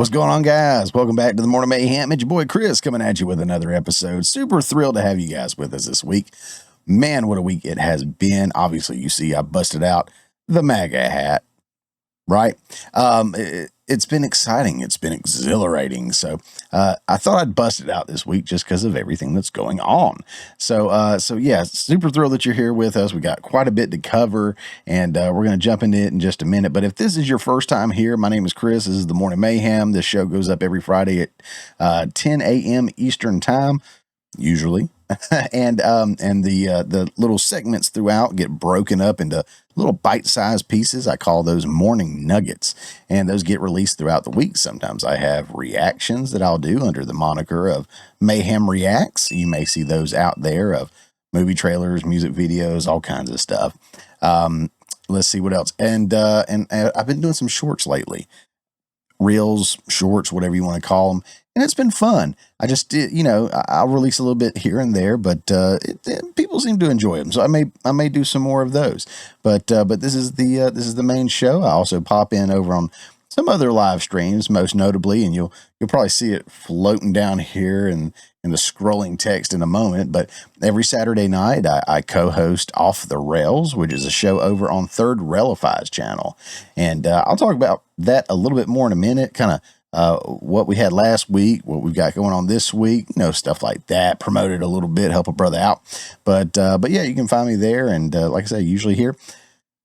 What's going on, guys? Welcome back to the Morning Mayhem. It's your boy Chris coming at you with another episode. Super thrilled to have you guys with us this week. Man, what a week it has been. Obviously, you see I busted out the MAGA hat, right? It's been exciting. It's been exhilarating. So I thought I'd bust it out this week just because of everything that's going on. So yeah, super thrilled that you're here with us. We got quite a bit to cover, and we're going to jump into it in just a minute. But if this is your first time here, my name is Chris. This is the Morning Mayhem. This show goes up every Friday at 10 a.m. Eastern Time, usually. and the little segments throughout get broken up into little bite-sized pieces. I call those morning nuggets, and those get released throughout the week. Sometimes I have reactions that I'll do under the moniker of Mayhem Reacts. You may see those out there of movie trailers, music videos, all kinds of stuff. Let's see what else. And I've been doing some shorts lately. Reels, shorts, whatever you want to call them. And it's been fun. I just did, I'll release a little bit here and there, but people seem to enjoy them. So I may do some more of those. But this is the main show. I also pop in over on some other live streams, most notably, and you'll probably see it floating down here in the scrolling text in a moment. But every Saturday night, I co-host Off the Rails, which is a show over on Railify's channel. And I'll talk about that a little bit more in a minute, kind of what we had last week, what we've got going on this week, stuff like that. Promote it a little bit, help a brother out. But yeah, you can find me there. And like I say, usually here,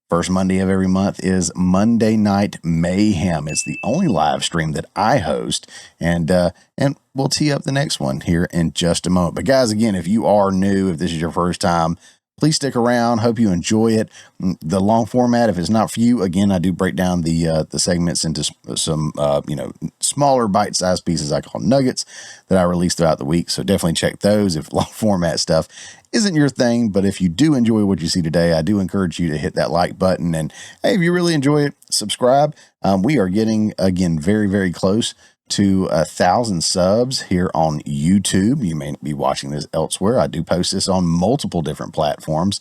first Monday of every month is Monday Night Mayhem. It's the only live stream that I host, and we'll tee up the next one here in just a moment. But guys, again, if you are new, if this is your first time, please stick around. Hope you enjoy it. The long format, if it's not for you, again, I do break down the segments into some smaller bite-sized pieces I call nuggets that I release throughout the week. So definitely check those if long format stuff isn't your thing. But if you do enjoy what you see today, I do encourage you to hit that like button. And hey, if you really enjoy it, subscribe. We are getting, again, very, very close to 1,000 subs here on YouTube. You may be watching this elsewhere. I do post this on multiple different platforms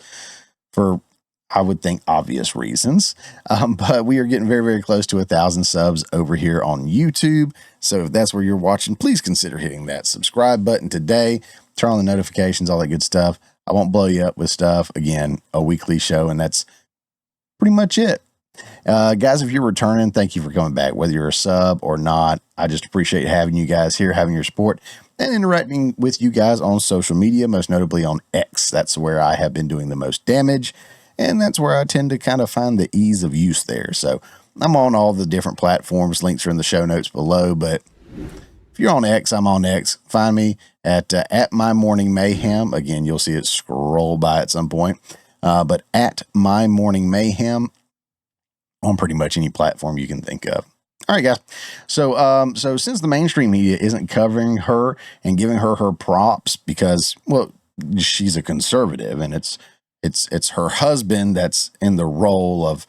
for, I would think, obvious reasons. But we are getting very, very close to 1,000 subs over here on YouTube. So if that's where you're watching, please consider hitting that subscribe button today. Turn on the notifications, all that good stuff. I won't blow you up with stuff. Again, a weekly show, and that's pretty much it. Guys, if you're returning, thank you for coming back, whether you're a sub or not. I just appreciate having you guys here, having your support, and interacting with you guys on social media, most notably on X. That's where I have been doing the most damage, and that's where I tend to kind of find the ease of use there. So I'm on all the different platforms. Links are in the show notes below, but if you're on X, I'm on X. Find me at My Morning Mayhem. Again, you'll see it scroll by at some point, but at My Morning Mayhem on pretty much any platform you can think of. All right, guys. So since the mainstream media isn't covering her and giving her props because, well, she's a conservative, and it's her husband that's in the role of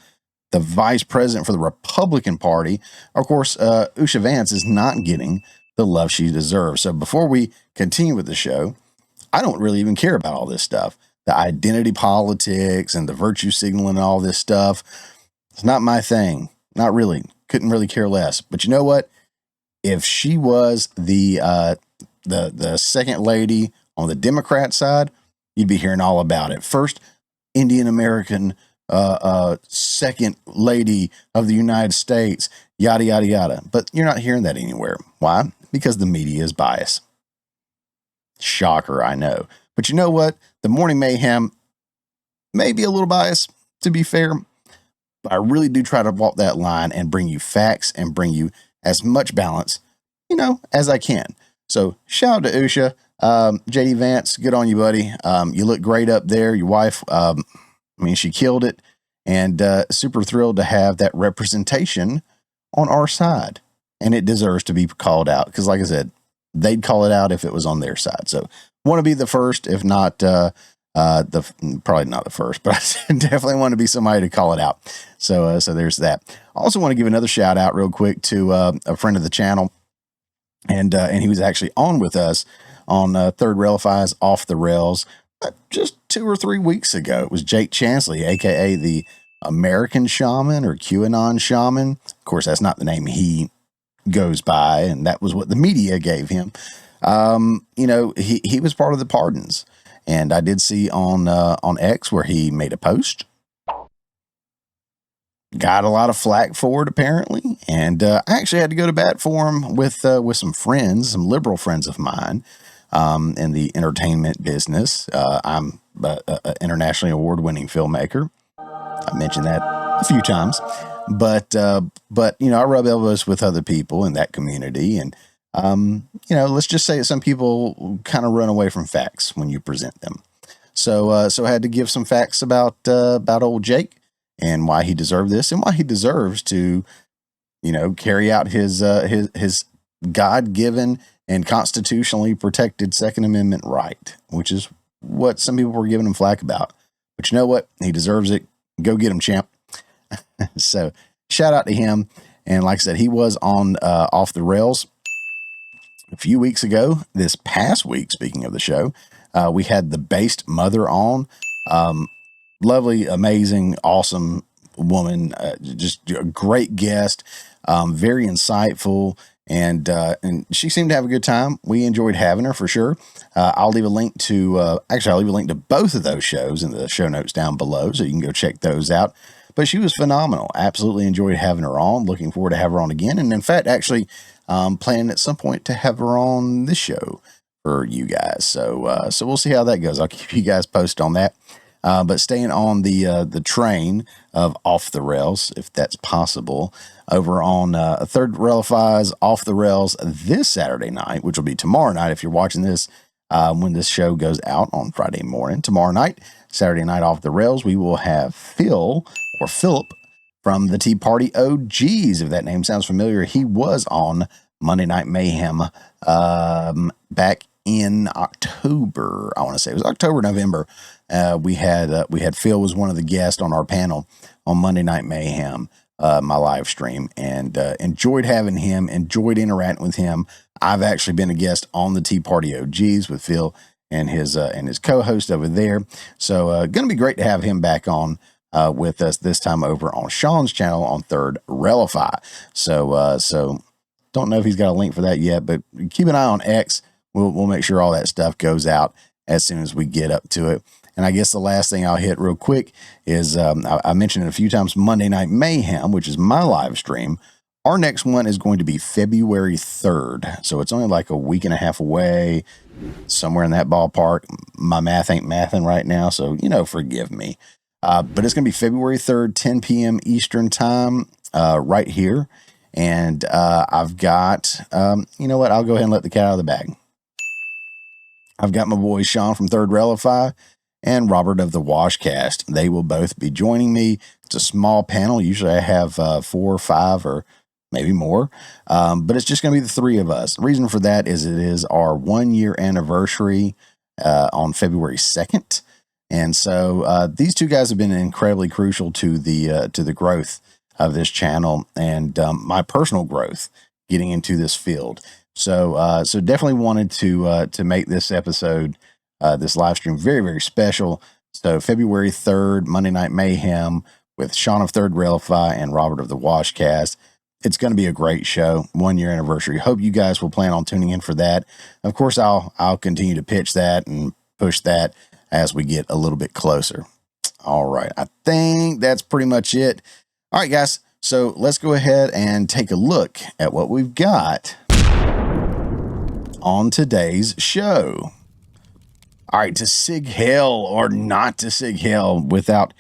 the vice president for the Republican Party. Of course, Usha Vance is not getting the love she deserves. So before we continue with the show, I don't really even care about all this stuff. The identity politics and the virtue signaling and all this stuff. It's not my thing. Not really. Couldn't really care less. But you know what? If she was the second lady on the Democrat side, you'd be hearing all about it. First Indian American second lady of the United States, yada, yada, yada. But you're not hearing that anywhere. Why? Because the media is biased. Shocker, I know. But you know what? The Morning Mayhem may be a little biased, to be fair. I really do try to walk that line and bring you facts and bring you as much balance, as I can. So shout out to Usha, JD Vance, good on you, buddy. You look great up there. Your wife, she killed it, and super thrilled to have that representation on our side. And it deserves to be called out because, like I said, they'd call it out if it was on their side. So want to be the first, if not probably not the first, but I definitely want to be somebody to call it out. So there's that. I also want to give another shout out real quick to a friend of the channel, and he was actually on with us on Railify's Off the Rails just 2 or 3 weeks ago. It was Jake Chansley, aka the American Shaman or QAnon Shaman. Of course, that's not the name he goes by, and that was what the media gave him. He was part of the pardons, and I did see on X where he made a post. Got a lot of flack for it, apparently, and I actually had to go to bat for him with some friends, some liberal friends of mine, in the entertainment business. I'm an internationally award-winning filmmaker. I mentioned that a few times, but I rub elbows with other people in that community, and let's just say that some people kind of run away from facts when you present them. So I had to give some facts about old Jake and why he deserved this and why he deserves to, carry out his God-given and constitutionally protected Second Amendment right, which is what some people were giving him flack about. But you know what? He deserves it. Go get him, champ. So shout out to him. And like I said, he was on Off the Rails a few weeks ago. This past week, speaking of the show, we had the Based Mother on. Lovely, amazing, awesome woman, just a great guest, very insightful, and she seemed to have a good time. We enjoyed having her for sure. I'll leave a link to both of those shows in the show notes down below, so you can go check those out. But she was phenomenal. Absolutely enjoyed having her on. Looking forward to have her on again, and in fact, actually planning at some point to have her on this show for you guys. So we'll see how that goes. I'll keep you guys posted on that. But staying on the train of Off the Rails, if that's possible, over on Third Railify's Off the Rails this Saturday night, which will be tomorrow night if you're watching this when this show goes out on Friday morning. Tomorrow night, Saturday night Off the Rails, we will have Philip from the Tea Party OGs. If that name sounds familiar, he was on Monday Night Mayhem back in October. I want to say it was October, November. We had Phil was one of the guests on our panel on Monday Night Mayhem, my live stream, and enjoyed having him, enjoyed interacting with him. I've actually been a guest on the Tea Party OGs with Phil and his co-host over there. So going to be great to have him back on with us, this time over on Sean's channel on Third Railify. So don't know if he's got a link for that yet, but keep an eye on X. We'll make sure all that stuff goes out as soon as we get up to it. And I guess the last thing I'll hit real quick is I mentioned it a few times, Monday Night Mayhem, which is my live stream. Our next one is going to be February 3rd. So it's only like a week and a half away, somewhere in that ballpark. My math ain't mathing right now, so, forgive me. But it's going to be February 3rd, 10 p.m. Eastern time, right here. And I've got, you know what? I'll go ahead and let the cat out of the bag. I've got my boy Sean from Third Railify and Robert of the Washcast. They will both be joining me. It's a small panel. Usually I have 4 or 5 or maybe more, but it's just going to be the 3 of us. The reason for that is it is our 1-year anniversary on February 2nd. And so these 2 guys have been incredibly crucial to the growth of this channel and my personal growth getting into this field. So definitely wanted to make this episode, this live stream, very, very special. So February 3rd, Monday Night Mayhem with Sean of Third Railify and Robert of the Washcast. It's going to be a great show, 1-year anniversary. Hope you guys will plan on tuning in for that. Of course, I'll continue to pitch that and push that as we get a little bit closer. All right, I think that's pretty much it. All right, guys. So let's go ahead and take a look at what we've got on today's show. All right, to sig hell or not to sig hell, without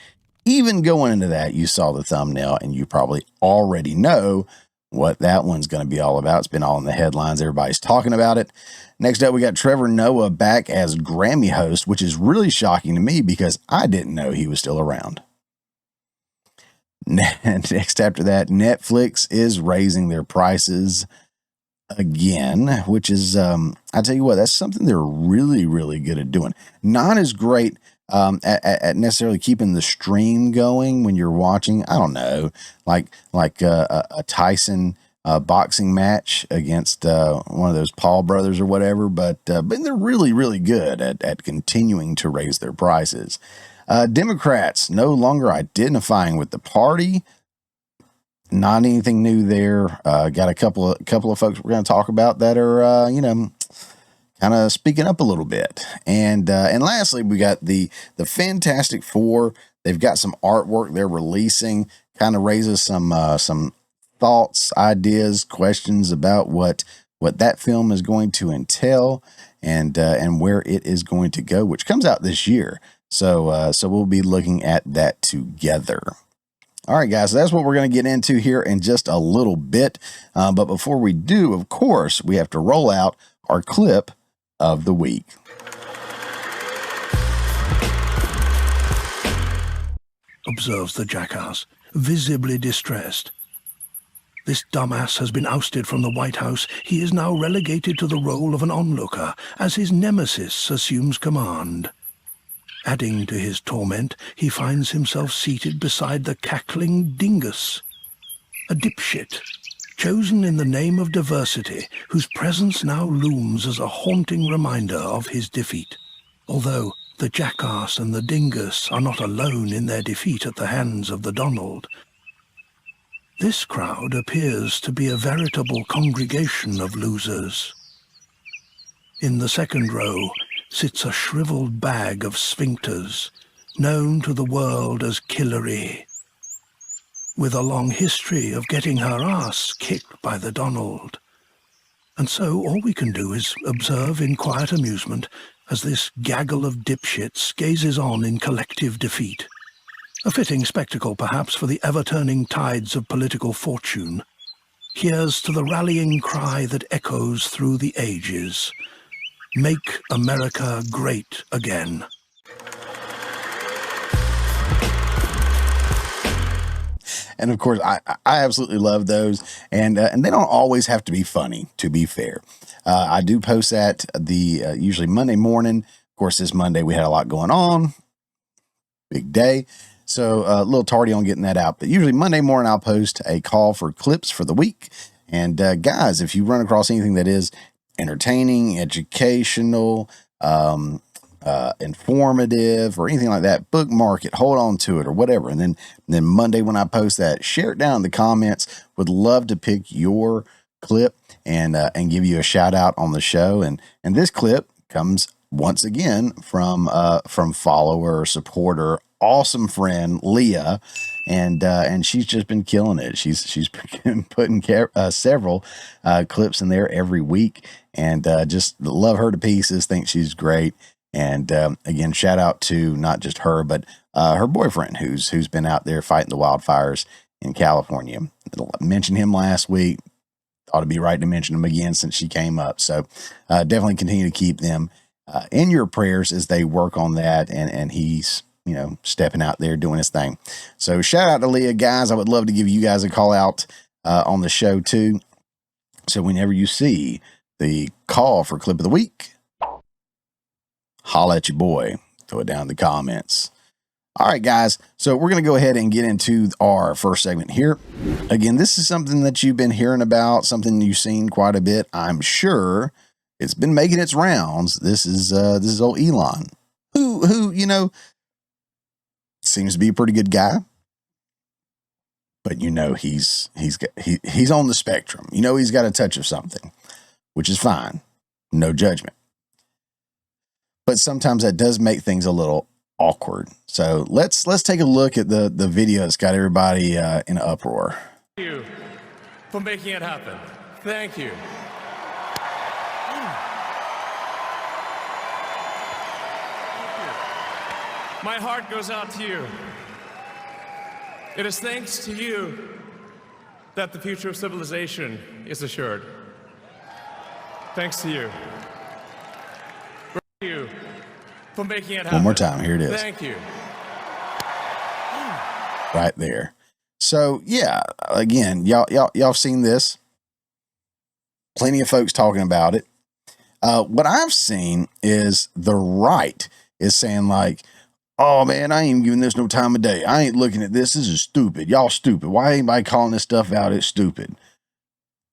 even going into that, you saw the thumbnail and you probably already know what that one's going to be all about. It's been all in the headlines. Everybody's talking about it. Next up, we got Trevor Noah back as Grammy host, which is really shocking to me because I didn't know he was still around. Next after that, Netflix is raising their prices again, which is, I tell you what, that's something they're really, really good at doing. Not as great at necessarily keeping the stream going when you're watching, I don't know, like a Tyson boxing match against one of those Paul brothers or whatever, but they're really, really good at continuing to raise their prices. Democrats no longer identifying with the party. not anything new there. Got a couple of folks we're going to talk about that are, kind of speaking up a little bit. And lastly, we got the Fantastic Four. They've got some artwork they're releasing, kind of raises some thoughts, ideas, questions about what that film is going to entail and where it is going to go, which comes out this year. So we'll be looking at that together. All right, guys, so that's what we're going to get into here in just a little bit. But before we do, of course, we have to roll out our clip of the week. Observes the jackass, visibly distressed. This dumbass has been ousted from the White House. He is now relegated to the role of an onlooker as his nemesis assumes command. Adding to his torment, he finds himself seated beside the cackling dingus, a dipshit, chosen in the name of diversity, whose presence now looms as a haunting reminder of his defeat. Although the jackass and the dingus are not alone in their defeat at the hands of the Donald. This crowd appears to be a veritable congregation of losers. In the second row sits a shriveled bag of sphincters, known to the world as Killary, with a long history of getting her ass kicked by the Donald. And so all we can do is observe in quiet amusement as this gaggle of dipshits gazes on in collective defeat. A fitting spectacle, perhaps, for the ever-turning tides of political fortune. Here's to the rallying cry that echoes through the ages. Make America great again. And of course, I absolutely love those, and they don't always have to be funny. To be fair, I do post that usually Monday morning. Of course, this Monday we had a lot going on, big day, so a little tardy on getting that out. But usually Monday morning I'll post a call for clips for the week. And guys, if you run across anything that is entertaining, educational, informative, or anything like that, bookmark it, hold on to it, or whatever. And then Monday when I post that, share it down in the comments. Would love to pick your clip and give you a shout out on the show. And this clip comes once again from follower, supporter, awesome friend Leah, and she's just been killing it. She's been putting several clips in there every week, and just love her to pieces. Think she's great. And again, shout out to not just her, but her boyfriend who's been out there fighting the wildfires in California. Mentioned him last week. Ought to be right to mention him again since she came up. So definitely continue to keep them in your prayers as they work on that. And he's, stepping out there doing his thing. So shout out to Leah, guys. I would love to give you guys a call out on the show too. So whenever you see the call for clip of the week, holla at your boy. Throw it down in the comments. All right, guys. So we're going to go ahead and get into our first segment here. Again, this is something that you've been hearing about, something you've seen quite a bit. I'm sure it's been making its rounds. This is old Elon, who seems to be a pretty good guy, but he's on the spectrum. He's got a touch of something, which is fine. No judgment. But sometimes that does make things a little awkward. So let's take a look at the video that's got everybody in an uproar. Thank you for making it happen. Thank you. My heart goes out to you. It is thanks to you that the future of civilization is assured. Thanks to you. Thank you for making it happen. One more time. Here it is. Thank you. Right there. So yeah, again, y'all seen this. Plenty of folks talking about it. What I've seen is the right is saying like, oh man, I ain't even giving this no time of day. I ain't looking at this. This is stupid. Y'all stupid. Why ain't anybody calling this stuff out? It's stupid.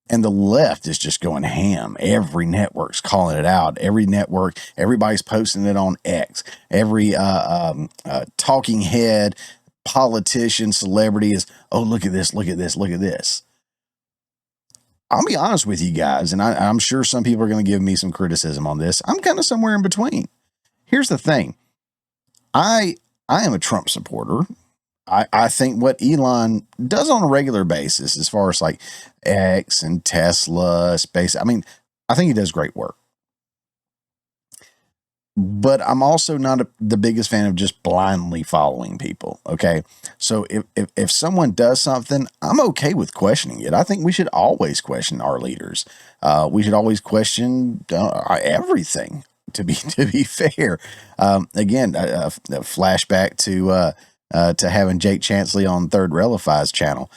And the left is just going ham. Every network's calling it out. Every network, everybody's posting it on X. Every talking head, politician, celebrity is, oh, look at this, look at this, look at this. I'll be honest with you guys, and I'm sure some people are going to give me some criticism on this. I'm kind of somewhere in between. Here's the thing. I am a Trump supporter. I think what Elon does on a regular basis, as far as like X and Tesla, space, I mean, I think he does great work. But I'm also not the biggest fan of just blindly following people. Okay. So if someone does something, I'm okay with questioning it. I think we should always question our leaders. We should always question everything, to be fair. Again, a flashback to having Jake Chansley on Third Railify's channel.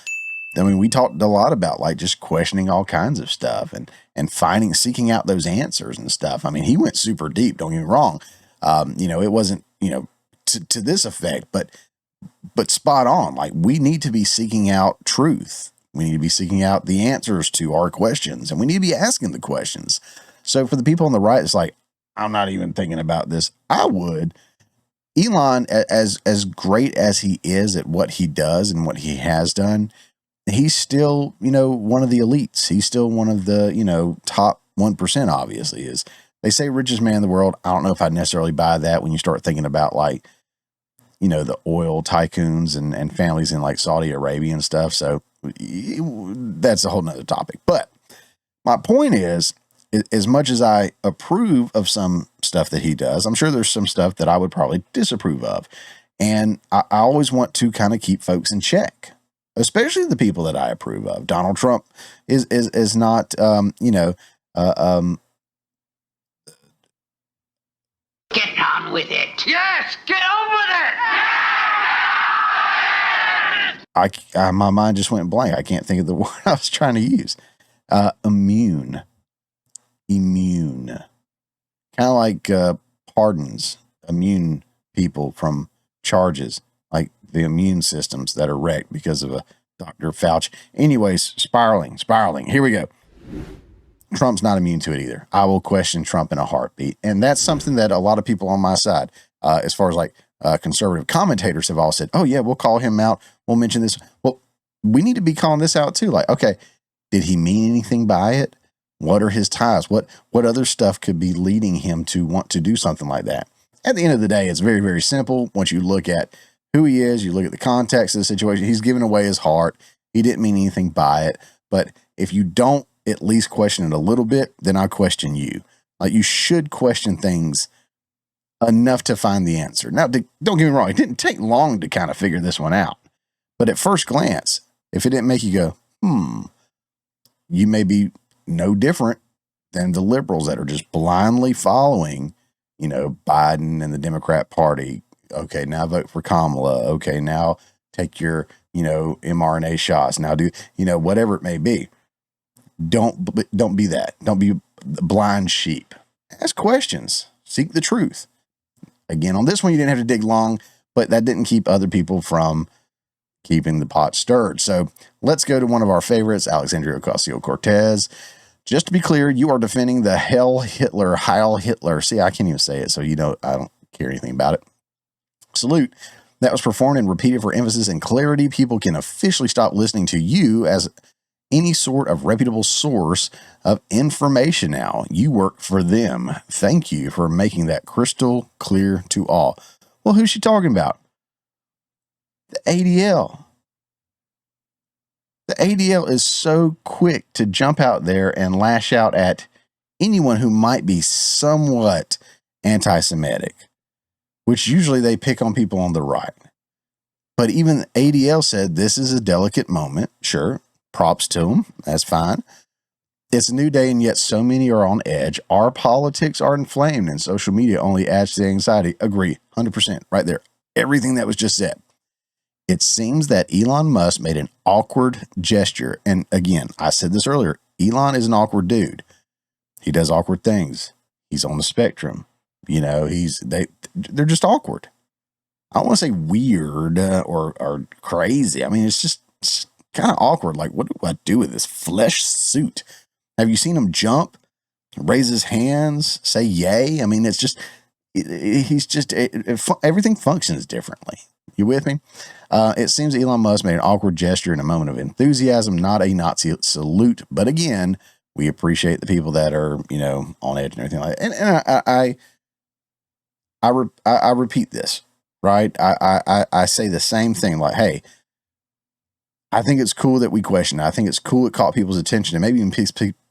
I mean, we talked a lot about like just questioning all kinds of stuff and seeking out those answers and stuff. I mean, he went super deep, don't get me wrong. It wasn't, to this effect, but spot on. Like, we need to be seeking out truth. We need to be seeking out the answers to our questions, and we need to be asking the questions. So for the people on the right, it's like, I'm not even thinking about this. I would. Elon, as great as he is at what he does and what he has done, he's still, one of the elites. He's still one of the, top 1%, obviously. Is they say richest man in the world. I don't know if I necessarily buy that when you start thinking about like, the oil tycoons and families in like Saudi Arabia and stuff. So that's a whole nother topic. But my point is, as much as I approve of some stuff that he does, I'm sure there's some stuff that I would probably disapprove of. And I always want to kind of keep folks in check, especially the people that I approve of. Donald Trump is not, get on with it. Yes, get on with it. My mind just went blank. I can't think of the word I was trying to use. Immune, kind of like pardons, immune people from charges, like the immune systems that are wrecked because of a Dr. Fauci. Anyways, spiraling. Here we go. Trump's not immune to it either. I will question Trump in a heartbeat. And that's something that a lot of people on my side, as far as like conservative commentators, have all said, oh yeah, we'll call him out. We'll mention this. Well, we need to be calling this out too. Like, okay, did he mean anything by it? What are his ties? What other stuff could be leading him to want to do something like that? At the end of the day, it's very, very simple. Once you look at who he is, you look at the context of the situation, he's giving away his heart. He didn't mean anything by it. But if you don't at least question it a little bit, then I question you. Like, you should question things enough to find the answer. Now, don't get me wrong. It didn't take long to kind of figure this one out. But at first glance, if it didn't make you go, you may be no different than the liberals that are just blindly following, Biden and the Democrat Party. Okay, now vote for Kamala. Okay, now take your, mRNA shots. Now do, whatever it may be. Don't be that. Don't be blind sheep. Ask questions. Seek the truth. Again, on this one, you didn't have to dig long, but that didn't keep other people from keeping the pot stirred. So let's go to one of our favorites, Alexandria Ocasio-Cortez. Just to be clear, you are defending the Heil Hitler. See, I can't even say it, so I don't care anything about it. Salute. That was performed and repeated for emphasis and clarity. People can officially stop listening to you as any sort of reputable source of information now. You work for them. Thank you for making that crystal clear to all. Well, who's she talking about? The ADL. The ADL is so quick to jump out there and lash out at anyone who might be somewhat anti-Semitic, which usually they pick on people on the right. But even ADL said this is a delicate moment. Sure, props to them. That's fine. It's a new day, and yet so many are on edge. Our politics are inflamed, and social media only adds to the anxiety. Agree, 100%, right there. Everything that was just said. It seems that Elon Musk made an awkward gesture. And again, I said this earlier, Elon is an awkward dude. He does awkward things. He's on the spectrum. They're just awkward. I don't want to say weird or crazy. I mean, it's just kind of awkward. Like, what do I do with this flesh suit? Have you seen him jump, raise his hands, say yay? I mean, it's just, everything functions differently. You with me? It seems Elon Musk made an awkward gesture in a moment of enthusiasm, not a Nazi salute. But again, we appreciate the people that are, on edge and everything like that. And I repeat this, right? I say the same thing, like, hey, I think it's cool that we question it. I think it's cool it caught people's attention and maybe even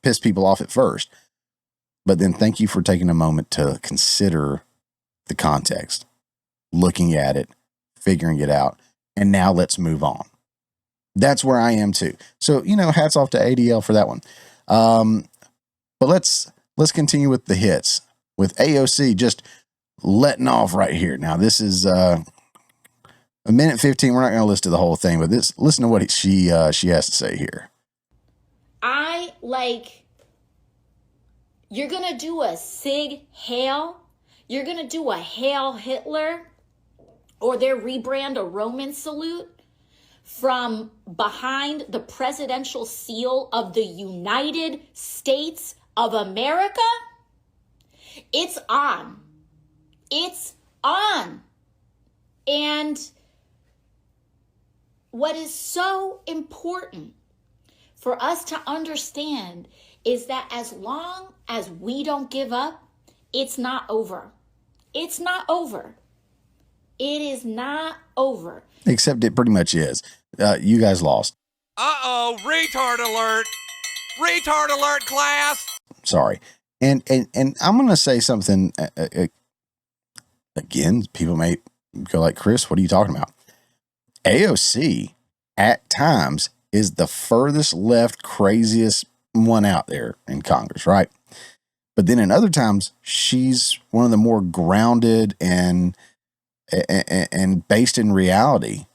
piss people off at first. But then thank you for taking a moment to consider the context, looking at it, figuring it out, and now let's move on. That's where I am too. So, hats off to ADL for that one. But let's continue with the hits, with AOC just letting off right here. Now, this is a minute 15. We're not going to listen to the whole thing, but listen to what she has to say here. You're going to do a Sig Heil? You're going to do a Hail Hitler? Or their rebrand a Roman salute from behind the presidential seal of the United States of America? It's on. It's on. And what is so important for us to understand is that as long as we don't give up, it's not over. It's not over. It is not over. Except it pretty much is. You guys lost. Uh-oh, retard alert. Retard alert, class. Sorry. And I'm going to say something, again, people may go like, Chris, what are you talking about? AOC, at times, is the furthest left, craziest one out there in Congress, right? But then in other times, she's one of the more grounded and based in reality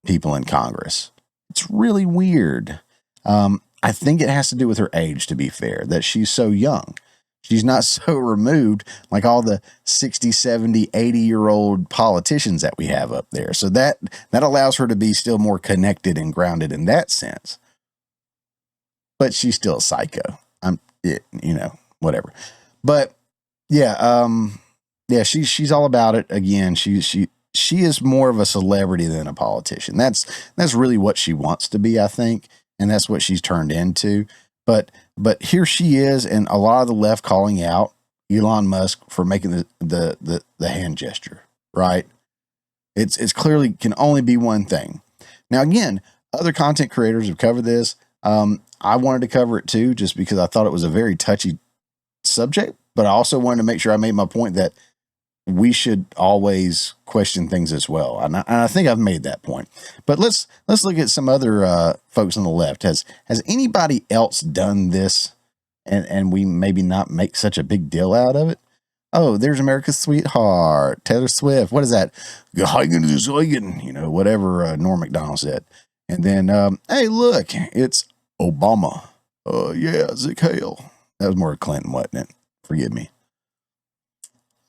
people in Congress. It's really weird. I think it has to do with her age, to be fair, that she's so young. She's not so removed like all the 60, 70, 80-year-old politicians that we have up there. So that allows her to be still more connected and grounded in that sense. But she's still a psycho. Whatever. But yeah, she's all about it. Again, she is more of a celebrity than a politician. That's really what she wants to be, I think, and that's what she's turned into. But here she is, and a lot of the left calling out Elon Musk for making the hand gesture, right? It's clearly can only be one thing. Now, again, other content creators have covered this. I wanted to cover it too, just because I thought it was a very touchy subject, but I also wanted to make sure I made my point that we should always question things as well. And I think I've made that point. But let's look at some other folks on the left. Has anybody else done this and we maybe not make such a big deal out of it? Oh, there's America's sweetheart, Taylor Swift. What is that? Whatever Norm Macdonald said. And then, hey, look, it's Obama. Zig Hale. That was more Clinton, wasn't it? Forgive me.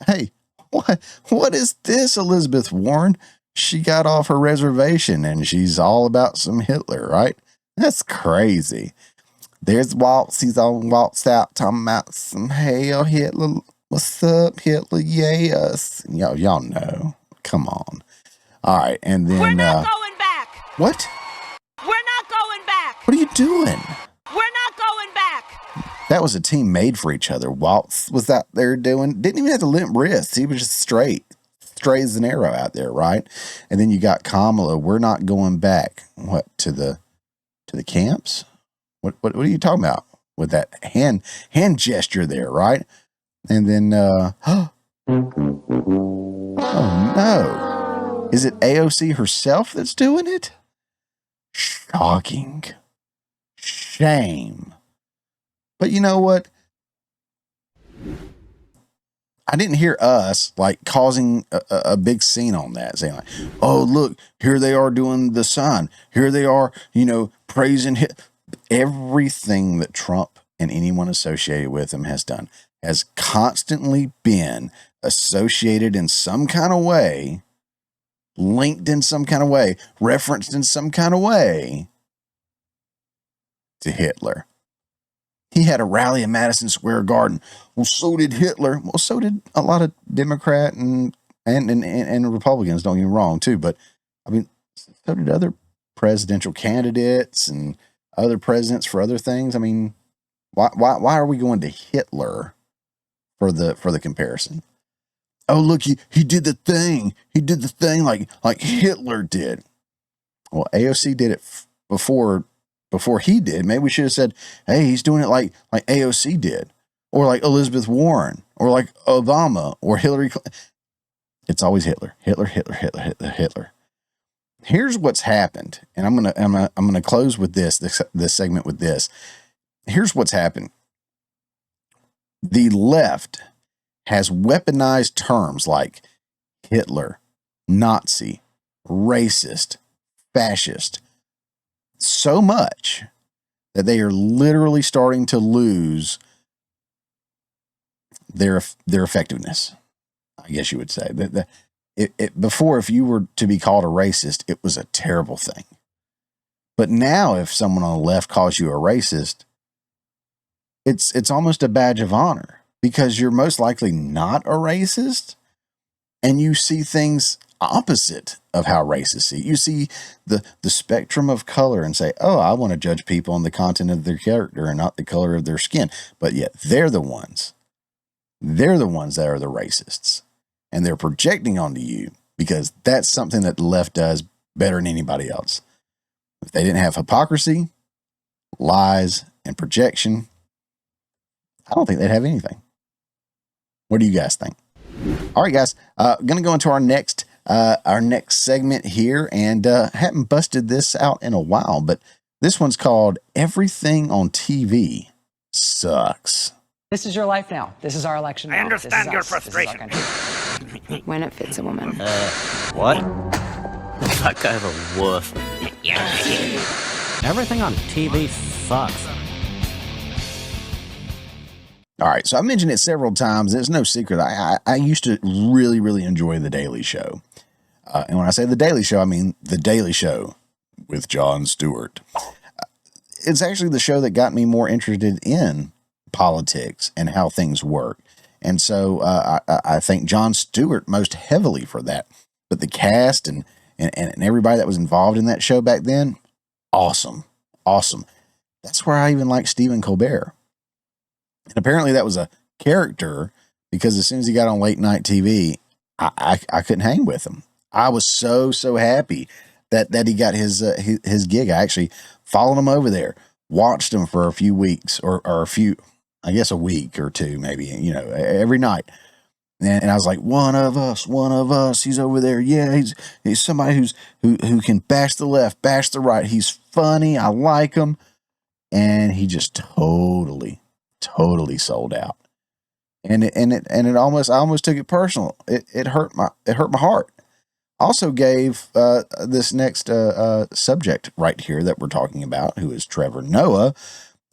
Hey, what is this, Elizabeth Warren? She got off her reservation and she's all about some Hitler, right? That's crazy. There's Waltz. He's on Waltz out talking about some Hail Hitler. What's up, Hitler? Yes. Y'all know. Come on. All right. And then. We're not going back. What? We're not going back. What are you doing? We're not going back. That was a team made for each other. Waltz was out there didn't even have to limp wrists. He was just straight as an arrow out there, right? And then you got Kamala. We're not going back. What, to the camps? What are you talking about with that hand gesture there, right? And then oh no. Is it AOC herself that's doing it? Shocking. Shame. But you know what? I didn't hear us like causing a big scene on that, saying like, oh, look, here they are doing the sign. Here they are, praising everything that Trump and anyone associated with him has done has constantly been associated in some kind of way, linked in some kind of way, referenced in some kind of way to Hitler. He had a rally in Madison Square Garden. Well, so did Hitler. Well, so did a lot of Democrat and and Republicans, don't get me wrong, too. But, I mean, so did other presidential candidates and other presidents for other things. I mean, why are we going to Hitler for the comparison? Oh, look, he did the thing. He did the thing like Hitler did. Well, AOC did it before he did. Maybe we should have said, hey, he's doing it like AOC did, or like Elizabeth Warren, or like Obama, or Hillary Clinton. It's always Hitler. Here's what's happened, and I'm gonna close with this segment with this. Here's what's happened. The left has weaponized terms like Hitler, Nazi, racist, fascist, so much that they are literally starting to lose their effectiveness, I guess you would say. Before, if you were to be called a racist, it was a terrible thing. But now, if someone on the left calls you a racist, it's almost a badge of honor, because you're most likely not a racist, and you see things opposite of how racists see. You see the spectrum of color and say, oh, I want to judge people on the content of their character and not the color of their skin. But yet they're the ones that are the racists. And they're projecting onto you because that's something that the left does better than anybody else. If they didn't have hypocrisy, lies, and projection, I don't think they'd have anything. What do you guys think? All right, guys, going to go into our next segment here, and haven't busted this out in a while, but this one's called Everything on TV Sucks. This is your life now. This is our election now. I understand your frustration. When it fits a woman. What? That guy have a woof. Everything on TV sucks. All right, so I mentioned it several times. It's no secret. I used to really, really enjoy The Daily Show. And when I say The Daily Show, I mean The Daily Show with Jon Stewart. It's actually the show that got me more interested in politics and how things work. And so I thank Jon Stewart most heavily for that. But the cast and everybody that was involved in that show back then, awesome. That's where I even liked Stephen Colbert. And apparently that was a character, because as soon as he got on late night TV, I couldn't hang with him. I was so happy that he got his gig. I actually followed him over there, watched him for a few weeks or a week or two, maybe, every night. And I was like, one of us, he's over there. Yeah, he's somebody who can bash the left, bash the right. He's funny. I like him. And he just totally sold out. And I almost took it personal. It hurt my heart. Also gave this next subject right here that we're talking about, who is Trevor Noah,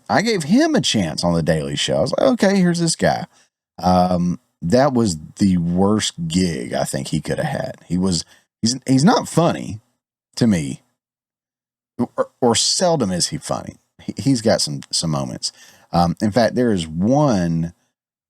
I gave him a chance on The Daily Show. I was like, okay, here's this guy. That was the worst gig I think he could have had. He's not funny to me, or seldom is he funny. He's got some moments. In fact, there is one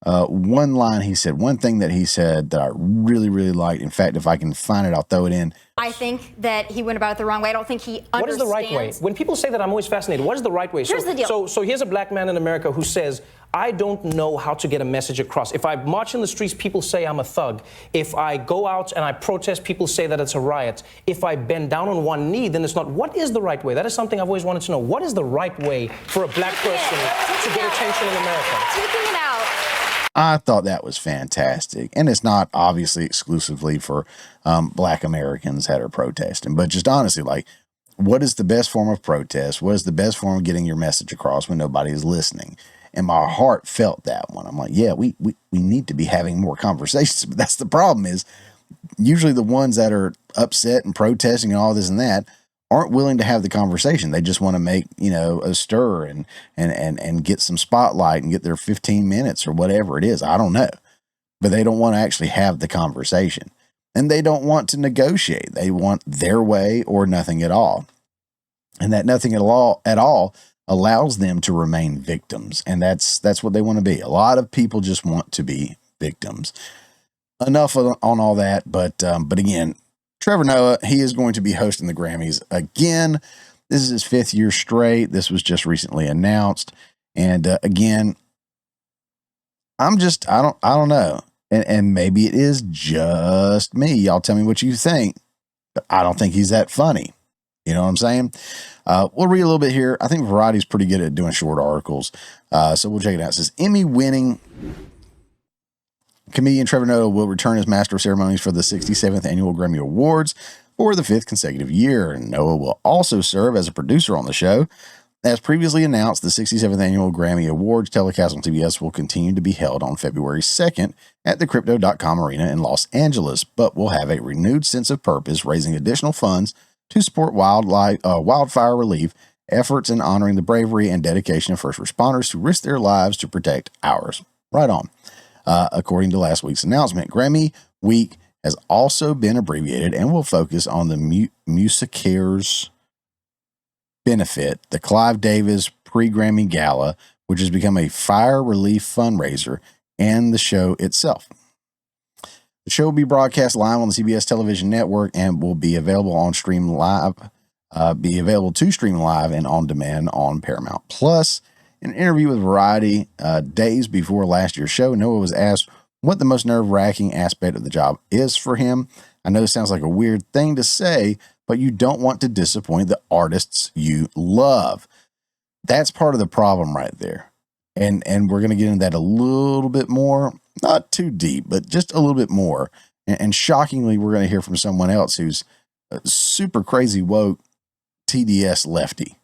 line he said, one thing that he said that I really, really liked. In fact, if I can find it, I'll throw it in. I think that he went about it the wrong way. I don't think he understands. What is the right way? When people say that, I'm always fascinated. What is the right way? Here's the deal. So here's a black man in America who says, I don't know how to get a message across. If I march in the streets, people say I'm a thug. If I go out and I protest, people say that it's a riot. If I bend down on one knee, then it's not. What is the right way? That is something I've always wanted to know. What is the right way for a black person to get attention in America? Taking it out. I thought that was fantastic. And it's not obviously exclusively for black Americans that are protesting, but just honestly, like, what is the best form of protest? What is the best form of getting your message across when nobody is listening? And my heart felt that one. I'm like, yeah, we need to be having more conversations. But that's the problem, is usually the ones that are upset and protesting and all this and that aren't willing to have the conversation. They just want to make, a stir and get some spotlight and get their 15 minutes or whatever it is. I don't know. But they don't want to actually have the conversation. And they don't want to negotiate. They want their way or nothing at all. And that nothing at all allows them to remain victims. And that's what they want to be. A lot of people just want to be victims. enough on all that. But again, Trevor Noah, he is going to be hosting the Grammys again. This is his 5th year straight. This was just recently announced. And again, I don't know. And maybe it is just me. Y'all tell me what you think. But I don't think he's that funny. You know what I'm saying? We'll read a little bit here. I think Variety's pretty good at doing short articles. So we'll check it out. It says, Emmy-winning comedian Trevor Noah will return as master of ceremonies for the 67th Annual Grammy Awards for the 5th consecutive year. And Noah will also serve as a producer on the show. As previously announced, the 67th Annual Grammy Awards telecast on CBS will continue to be held on February 2nd at the Crypto.com Arena in Los Angeles, but will have a renewed sense of purpose, raising additional funds to support wildfire relief efforts and honoring the bravery and dedication of first responders who risk their lives to protect ours. Right on. According to last week's announcement, Grammy Week has also been abbreviated and will focus on the Musicares benefit, the Clive Davis pre-Grammy Gala, which has become a fire relief fundraiser, and the show itself. The show will be broadcast live on the CBS television network and will be available to stream live and on demand on Paramount Plus. In an interview with Variety days before last year's show, Noah was asked what the most nerve-wracking aspect of the job is for him. I know this sounds like a weird thing to say, but you don't want to disappoint the artists you love. That's part of the problem right there. And we're going to get into that a little bit more, not too deep, but just a little bit more. And shockingly, we're going to hear from someone else who's a super crazy woke TDS lefty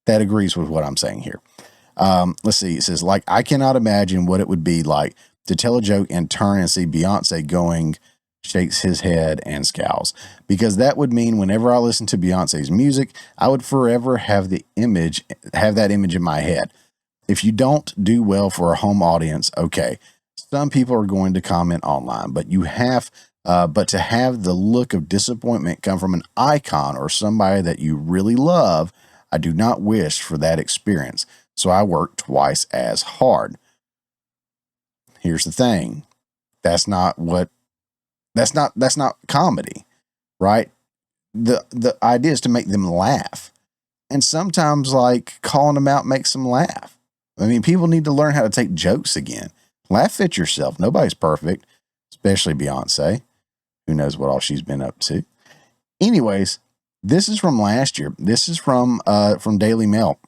that agrees with what I'm saying here. Let's see. It says, like, I cannot imagine what it would be like to tell a joke and turn and see Beyonce going, shakes his head and scowls, because that would mean whenever I listen to Beyonce's music, I would forever have that image in my head. If you don't do well for a home audience, okay, some people are going to comment online, but to have the look of disappointment come from an icon or somebody that you really love, I do not wish for that experience. So I work twice as hard. Here's the thing. That's not comedy, right? The idea is to make them laugh. And sometimes, like, calling them out makes them laugh. I mean, people need to learn how to take jokes again. Laugh at yourself. Nobody's perfect, especially Beyonce. Who knows what all she's been up to. Anyways, this is from last year. This is from Daily Mail.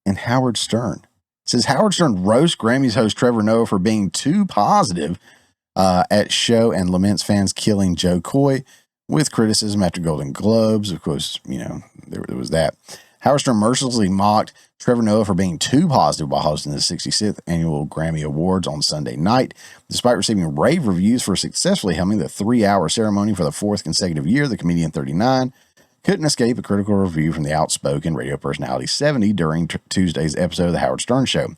And Howard Stern. It says, Howard Stern roasts Grammys host Trevor Noah for being too positive at show and laments fans killing Joe Coy with criticism after Golden Globes. Of course, there was that. Howard Stern mercilessly mocked Trevor Noah for being too positive while hosting the 66th Annual Grammy Awards on Sunday night. Despite receiving rave reviews for successfully helming the 3-hour ceremony for the 4th consecutive year, the comedian 39 couldn't escape a critical review from the outspoken radio personality 70 during Tuesday's episode of The Howard Stern Show.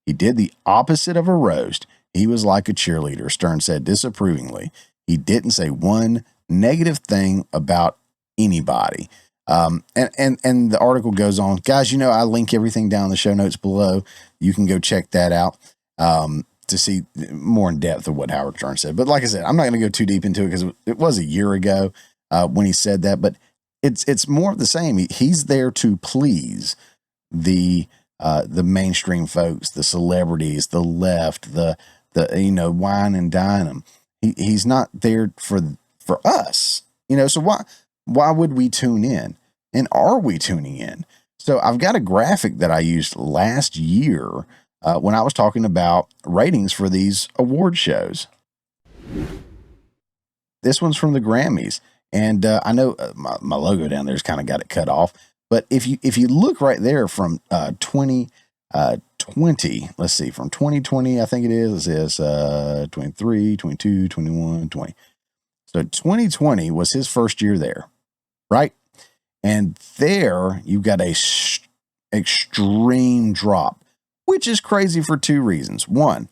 He did the opposite of a roast. He was like a cheerleader, Stern said disapprovingly. He didn't say one negative thing about anybody. And the article goes on. Guys, I link everything down in the show notes below. You can go check that out to see more in depth of what Howard Stern said. But like I said, I'm not going to go too deep into it because it was a year ago when he said that. But it's more of the same. He's there to please the mainstream folks, the celebrities, the left, the wine and dine them. He's not there for us, so why would we tune in? And are we tuning in? So I've got a graphic that I used last year when I was talking about ratings for these award shows. This one's from the Grammys. And I know my logo down there's kind of got it cut off. But if you look right there from 2020, let's see, from 2020, I think it is 23, 22, 21, 20. So 2020 was his first year there, right? And there you got a extreme drop, which is crazy for two reasons. One,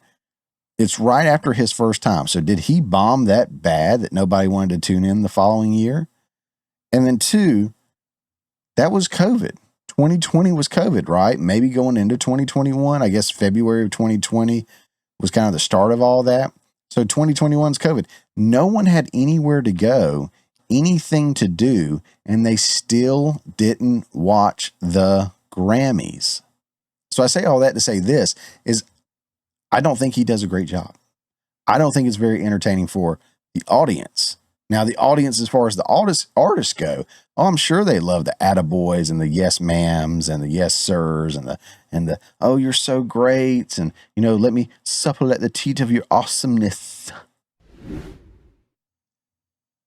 it's right after his first time. So did he bomb that bad that nobody wanted to tune in the following year? And then two, that was COVID. 2020 was COVID, right? Maybe going into 2021, I guess February of 2020 was kind of the start of all that. So 2021's COVID. No one had anywhere to go, anything to do, and they still didn't watch the Grammys. So I say all that to say this is I don't think he does a great job. I don't think it's very entertaining for the audience. Now, the audience, as far as the artists go, I'm sure they love the attaboys and the yes ma'ams and the yes sirs and the oh, you're so great, and let me supple at the teat of your awesomeness.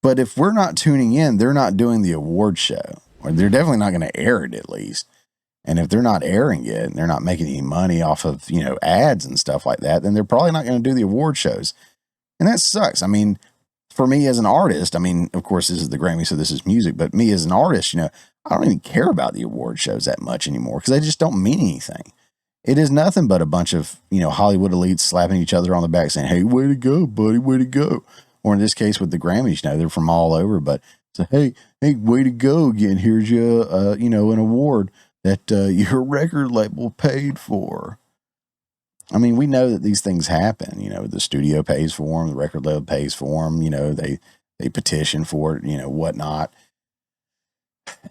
But if we're not tuning in, they're not doing the award show, or they're definitely not going to air it at least. And if they're not airing it and they're not making any money off of ads and stuff like that, then they're probably not going to do the award shows, and that sucks. I mean, for me as an artist, of course, this is the Grammy, so this is music, but me as an artist, I don't even care about the award shows that much anymore because they just don't mean anything. It is nothing but a bunch of, Hollywood elites slapping each other on the back saying, hey, way to go, buddy, way to go. Or in this case with the Grammys, they're from all over, but say, hey, way to go again. Here's you, an award that your record label paid for. I mean, we know that these things happen. The studio pays for them, the record label pays for them. They petition for it, whatnot.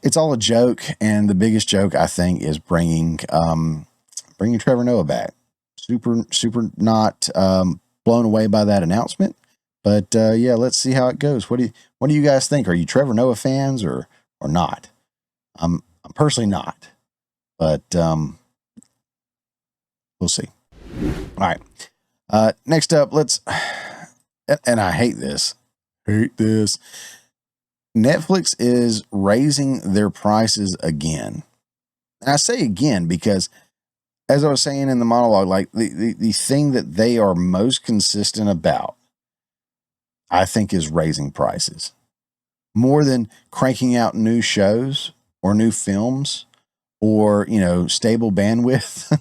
It's all a joke, and the biggest joke I think is bringing Trevor Noah back. Super not blown away by that announcement, but yeah, let's see how it goes. What do you guys think? Are you Trevor Noah fans or not? I'm personally not, but we'll see. All right. Next up, and I hate this. Netflix is raising their prices again. And I say again because, as I was saying in the monologue, like the thing that they are most consistent about, I think, is raising prices. More than cranking out new shows or new films or, stable bandwidth,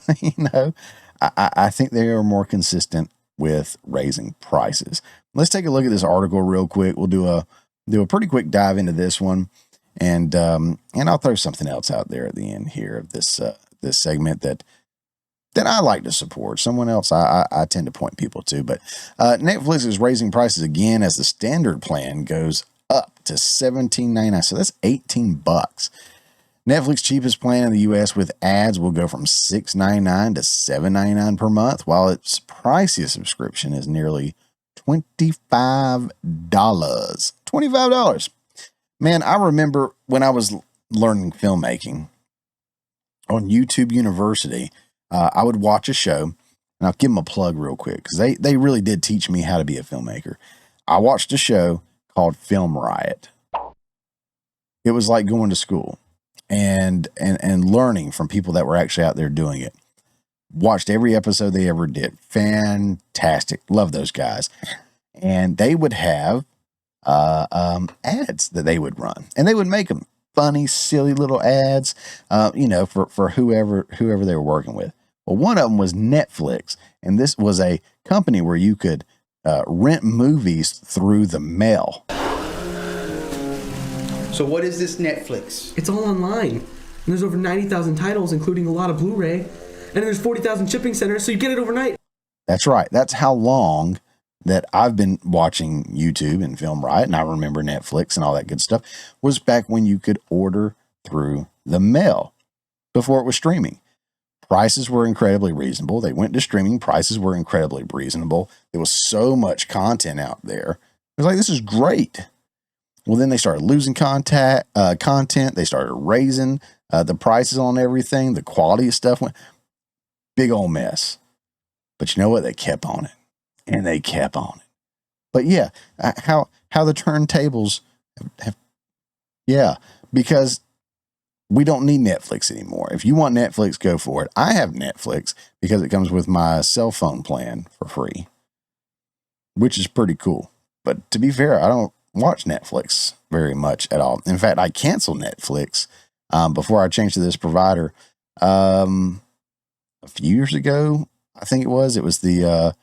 I think they are more consistent with raising prices. Let's take a look at this article real quick. We'll do a pretty quick dive into this one, and I'll throw something else out there at the end here of this segment that I like to support. Someone else I tend to point people to, but Netflix is raising prices again as the standard plan goes up to $17.99. So that's $18. Netflix cheapest plan in the U.S. with ads will go from $6.99 to $7.99 per month, while its priciest subscription is nearly $25. $25. Man, I remember when I was learning filmmaking on YouTube University, I would watch a show, and I'll give them a plug real quick because they really did teach me how to be a filmmaker. I watched a show called Film Riot. It was like going to school. And learning from people that were actually out there doing it. Watched every episode they ever did. Fantastic. Love those guys. And they would have ads that they would run. And they would make them funny, silly little ads, for whoever they were working with. Well, one of them was Netflix. And this was a company where you could rent movies through the mail. So what is this Netflix? It's all online. And there's over 90,000 titles, including a lot of Blu-ray. And there's 40,000 shipping centers, so you get it overnight. That's right. That's how long that I've been watching YouTube and Film Riot, and I remember Netflix and all that good stuff, was back when you could order through the mail before it was streaming. Prices were incredibly reasonable. They went to streaming. Prices were incredibly reasonable. There was so much content out there. It was like, this is great. Well, then they started losing content. They started raising the prices on everything. The quality of stuff went big old mess. But you know what? They kept on it, and they kept on it. But yeah, how the turntables have because we don't need Netflix anymore. If you want Netflix, go for it. I have Netflix because it comes with my cell phone plan for free, which is pretty cool. But to be fair, I don't watch Netflix very much at all. In fact, I canceled Netflix before I changed to this provider a few years ago. I think it was the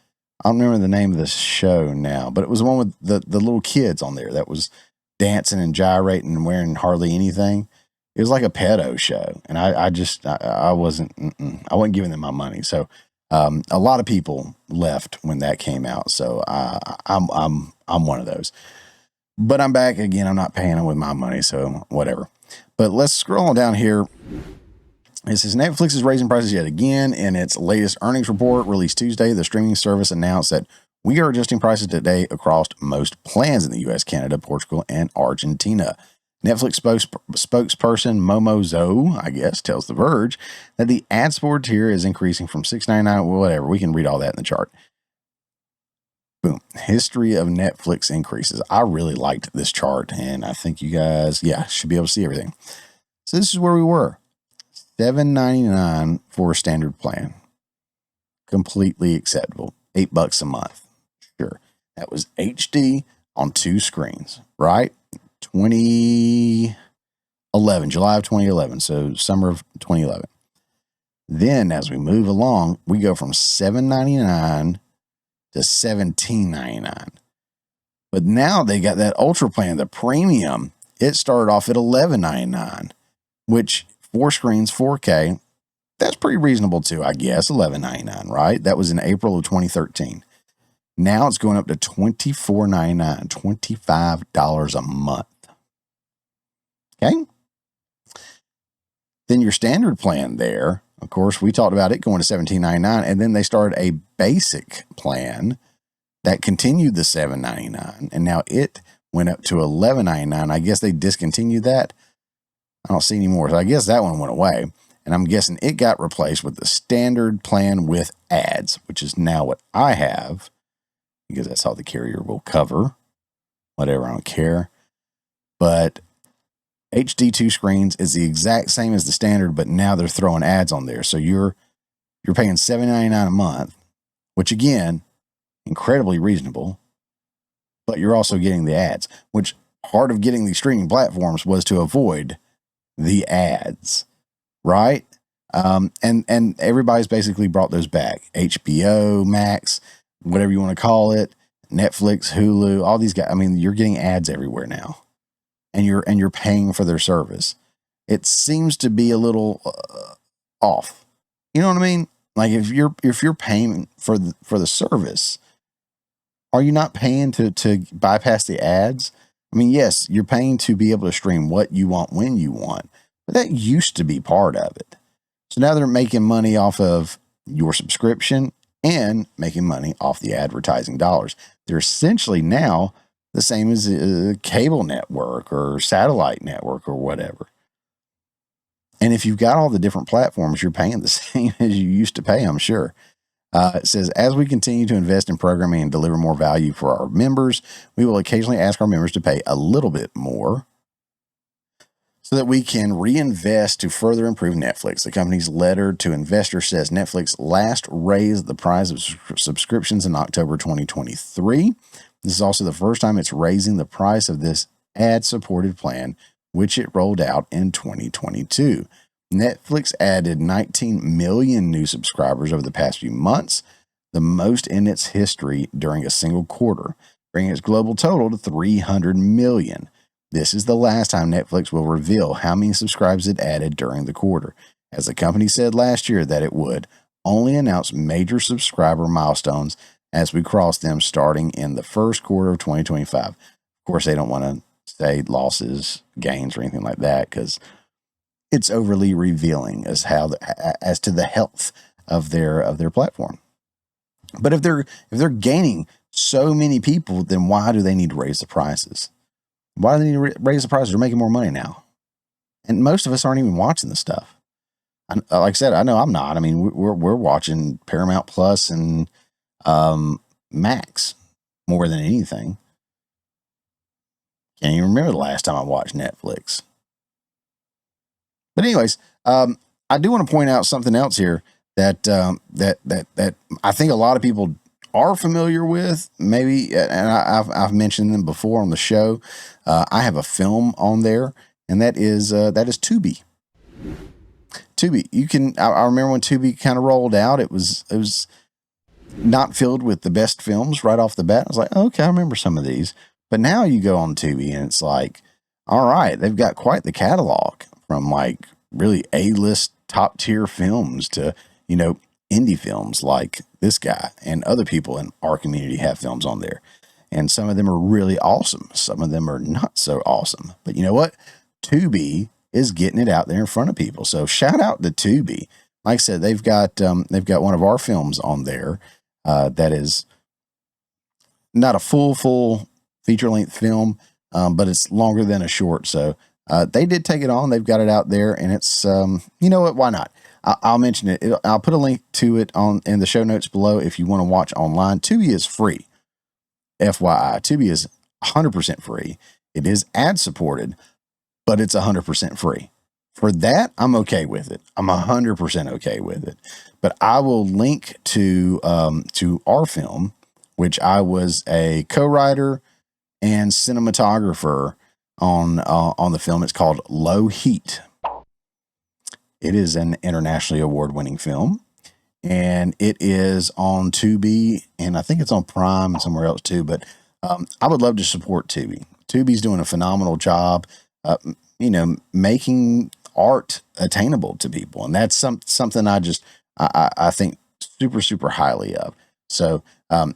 I don't remember the name of the show now, but it was the one with the little kids on there that was dancing and gyrating and wearing hardly anything. It was like a pedo show, and I wasn't giving them my money, so A lot of people left when that came out, so I'm one of those. But I'm back again. I'm not paying it with my money, so whatever. But let's scroll on down here. It says Netflix is raising prices yet again. In its latest earnings report released Tuesday, the streaming service announced that we are adjusting prices today across most plans in the U.S., Canada, Portugal, and Argentina. Netflix spokesperson Momo Zoe, I guess, tells The Verge that the ad-supported tier is increasing from $6.99, whatever. We can read all that in the chart. Boom. History of Netflix increases. I really liked this chart, and I think you guys, should be able to see everything. So this is where we were. $7.99 for a standard plan. Completely acceptable. $8 a month. Sure. That was HD on 2 screens, right? 2011, July of 2011. So summer of 2011. Then as we move along, we go from $7.99 to $17.99. But now they got that ultra plan, the premium. It started off at $11.99, which 4 screens, 4K, that's pretty reasonable too, I guess. $11.99, right? That was in April of 2013. Now it's going up to $24.99, $25 a month. Okay. Then your standard plan there, of course, we talked about it going to $17.99, and then they started a basic plan that continued the $7.99, and now it went up to $11.99. I guess they discontinued that. I don't see any more, so I guess that one went away, and I'm guessing it got replaced with the standard plan with ads, which is now what I have, because that's how the carrier will cover. Whatever, I don't care. But HD 2 screens is the exact same as the standard, but now they're throwing ads on there. So you're paying $7.99 a month, which again, incredibly reasonable, but you're also getting the ads, which part of getting these streaming platforms was to avoid the ads, right? And everybody's basically brought those back. HBO Max, whatever you want to call it, Netflix, Hulu, all these guys. I mean, you're getting ads everywhere now, and you're paying for their service. It seems to be a little off. You know what I mean? Like if you're paying for the service, are you not paying to bypass the ads? I mean, yes, you're paying to be able to stream what you want when you want, but that used to be part of it. So now they're making money off of your subscription and making money off the advertising dollars. They're essentially now the same as a cable network or satellite network or whatever. And if you've got all the different platforms, you're paying the same as you used to pay, I'm sure. It says, as we continue to invest in programming and deliver more value for our members, we will occasionally ask our members to pay a little bit more so that we can reinvest to further improve Netflix. The company's letter to investors says Netflix last raised the price of subscriptions in October 2023. This is also the first time it's raising the price of this ad-supported plan, which it rolled out in 2022. Netflix added 19 million new subscribers over the past few months, the most in its history during a single quarter, bringing its global total to 300 million. This is the last time Netflix will reveal how many subscribers it added during the quarter, as the company said last year that it would only announce major subscriber milestones as we cross them starting in the first quarter of 2025. Of course, they don't want to say losses, gains, or anything like that because it's overly revealing as to the health of their platform. But if they're gaining so many people, then why do they need to raise the prices? Why do they need to raise the prices? They're making more money now, and most of us aren't even watching the stuff. Like I said, I know I'm not. I mean, we're watching Paramount Plus and Max more than anything. Can't even remember the last time I watched Netflix. But anyways, I do want to point out something else here that I think a lot of people are familiar with, maybe, and I've mentioned them before on the show. I have a film on there, and that is Tubi. Tubi, you can. I remember when Tubi kind of rolled out. It was not filled with the best films right off the bat. I was like, okay, I remember some of these. But now you go on Tubi, and it's like, all right, they've got quite the catalog from like really A-list top tier films to, indie films like this guy and other people in our community have films on there. And some of them are really awesome. Some of them are not so awesome. But you know what? Tubi is getting it out there in front of people. So shout out to Tubi. Like I said, they've got one of our films on there that is not a full feature length film, but it's longer than a short. So they did take it on. They've got it out there, and it's you know what? Why not? I'll mention it. I'll put a link to it in the show notes below if you want to watch online. Tubi is free. FYI, Tubi is 100% free. It is ad supported, but it's 100% free. For that, I'm okay with it. I'm 100% okay with it. But I will link to our film, which I was a co-writer and cinematographer on the film. It's called Low Heat. It is an internationally award-winning film, and it is on Tubi, and I think it's on Prime and somewhere else too. But I would love to support Tubi. Tubi's doing a phenomenal job, making art attainable to people, and that's something I think super highly of. So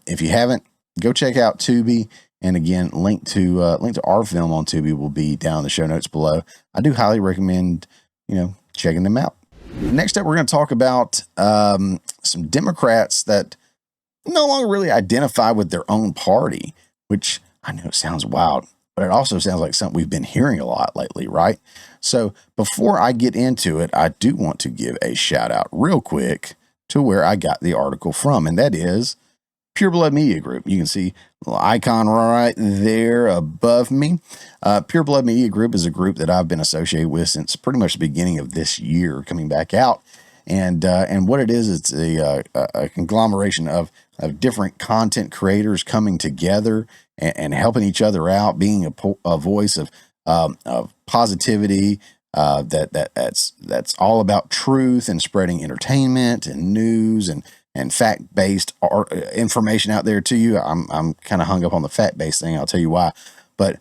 if you haven't, go check out Tubi, and again, link to our film on Tubi will be down in the show notes below. I do highly recommend checking them out. Next up, we're going to talk about some Democrats that no longer really identify with their own party, which I know sounds wild, but it also sounds like something we've been hearing a lot lately, right? So before I get into it, I do want to give a shout out real quick to where I got the article from, and that is PUREBLOOD Media Group. You can see a little icon right there above me. PUREBLOOD Media Group is a group that I've been associated with since pretty much the beginning of this year, coming back out. And what it is, it's a conglomeration of different content creators coming together and helping each other out, being a voice of positivity. That's all about truth and spreading entertainment and news and fact-based information out there to you. I'm kind of hung up on the fact-based thing. I'll tell you why. But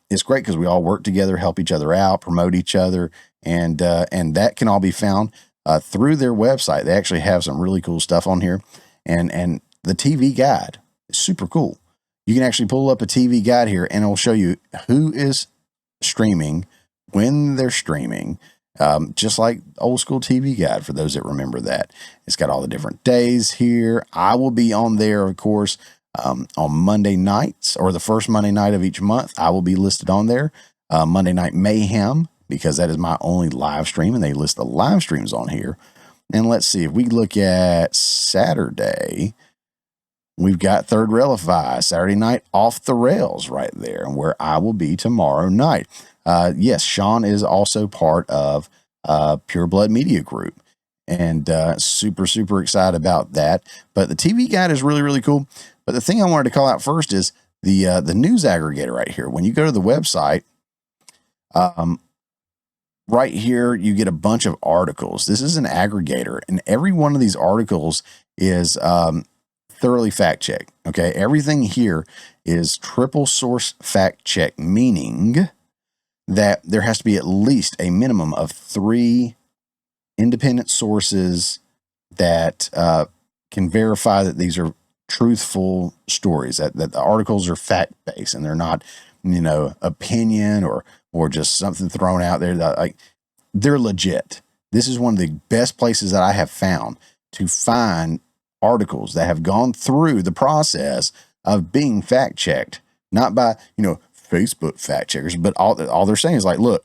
it's great because we all work together, help each other out, promote each other, and that can all be found through their website. They actually have some really cool stuff on here, and the TV guide is super cool. You can actually pull up a TV guide here, and it'll show you who is streaming, when they're streaming, just like old school TV guide for those that remember that. It's got all the different days here. I will be on there, of course, on Monday nights, or the first Monday night of each month. I will be listed on there. Monday Night Mayhem, because that is my only live stream, and they list the live streams on here. And let's see, if we look at Saturday, we've got Third Railify, Saturday night Off the Rails right there, and where I will be tomorrow night. Yes, Sean is also part of PUREBLOOD Media Group, and super excited about that. But the TV guide is really cool. But the thing I wanted to call out first is the news aggregator right here. When you go to the website, right here, you get a bunch of articles. This is an aggregator, and every one of these articles is thoroughly fact checked. Okay, everything here is triple source fact check, meaning that there has to be at least a minimum of 3 independent sources that can verify that these are truthful stories, that the articles are fact-based and they're not, opinion or just something thrown out there. That, they're legit. This is one of the best places that I have found to find articles that have gone through the process of being fact-checked, not by, Facebook fact checkers, but all they're saying is look,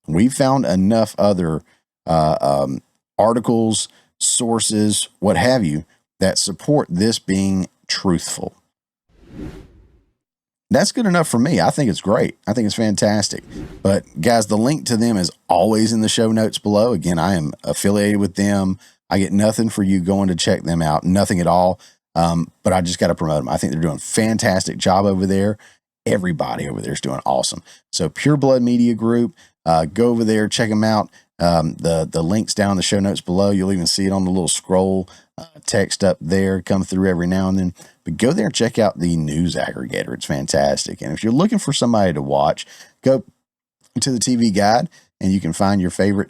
we found enough other articles, sources, what have you, that support this being truthful. That's good enough for me. I think it's great. I think it's fantastic. But guys, the link to them is always in the show notes below. Again, I am affiliated with them. I get nothing for you going to check them out, nothing at all. But I just got to promote them. I think they're doing a fantastic job over there. Everybody over there is doing awesome. So PUREBLOOD Media Group, go over there, check them out. The link's down in the show notes below. You'll even see it on the little scroll text up there, come through every now and then. But go there and check out the news aggregator. It's fantastic. And if you're looking for somebody to watch, go to the TV guide and you can find your favorite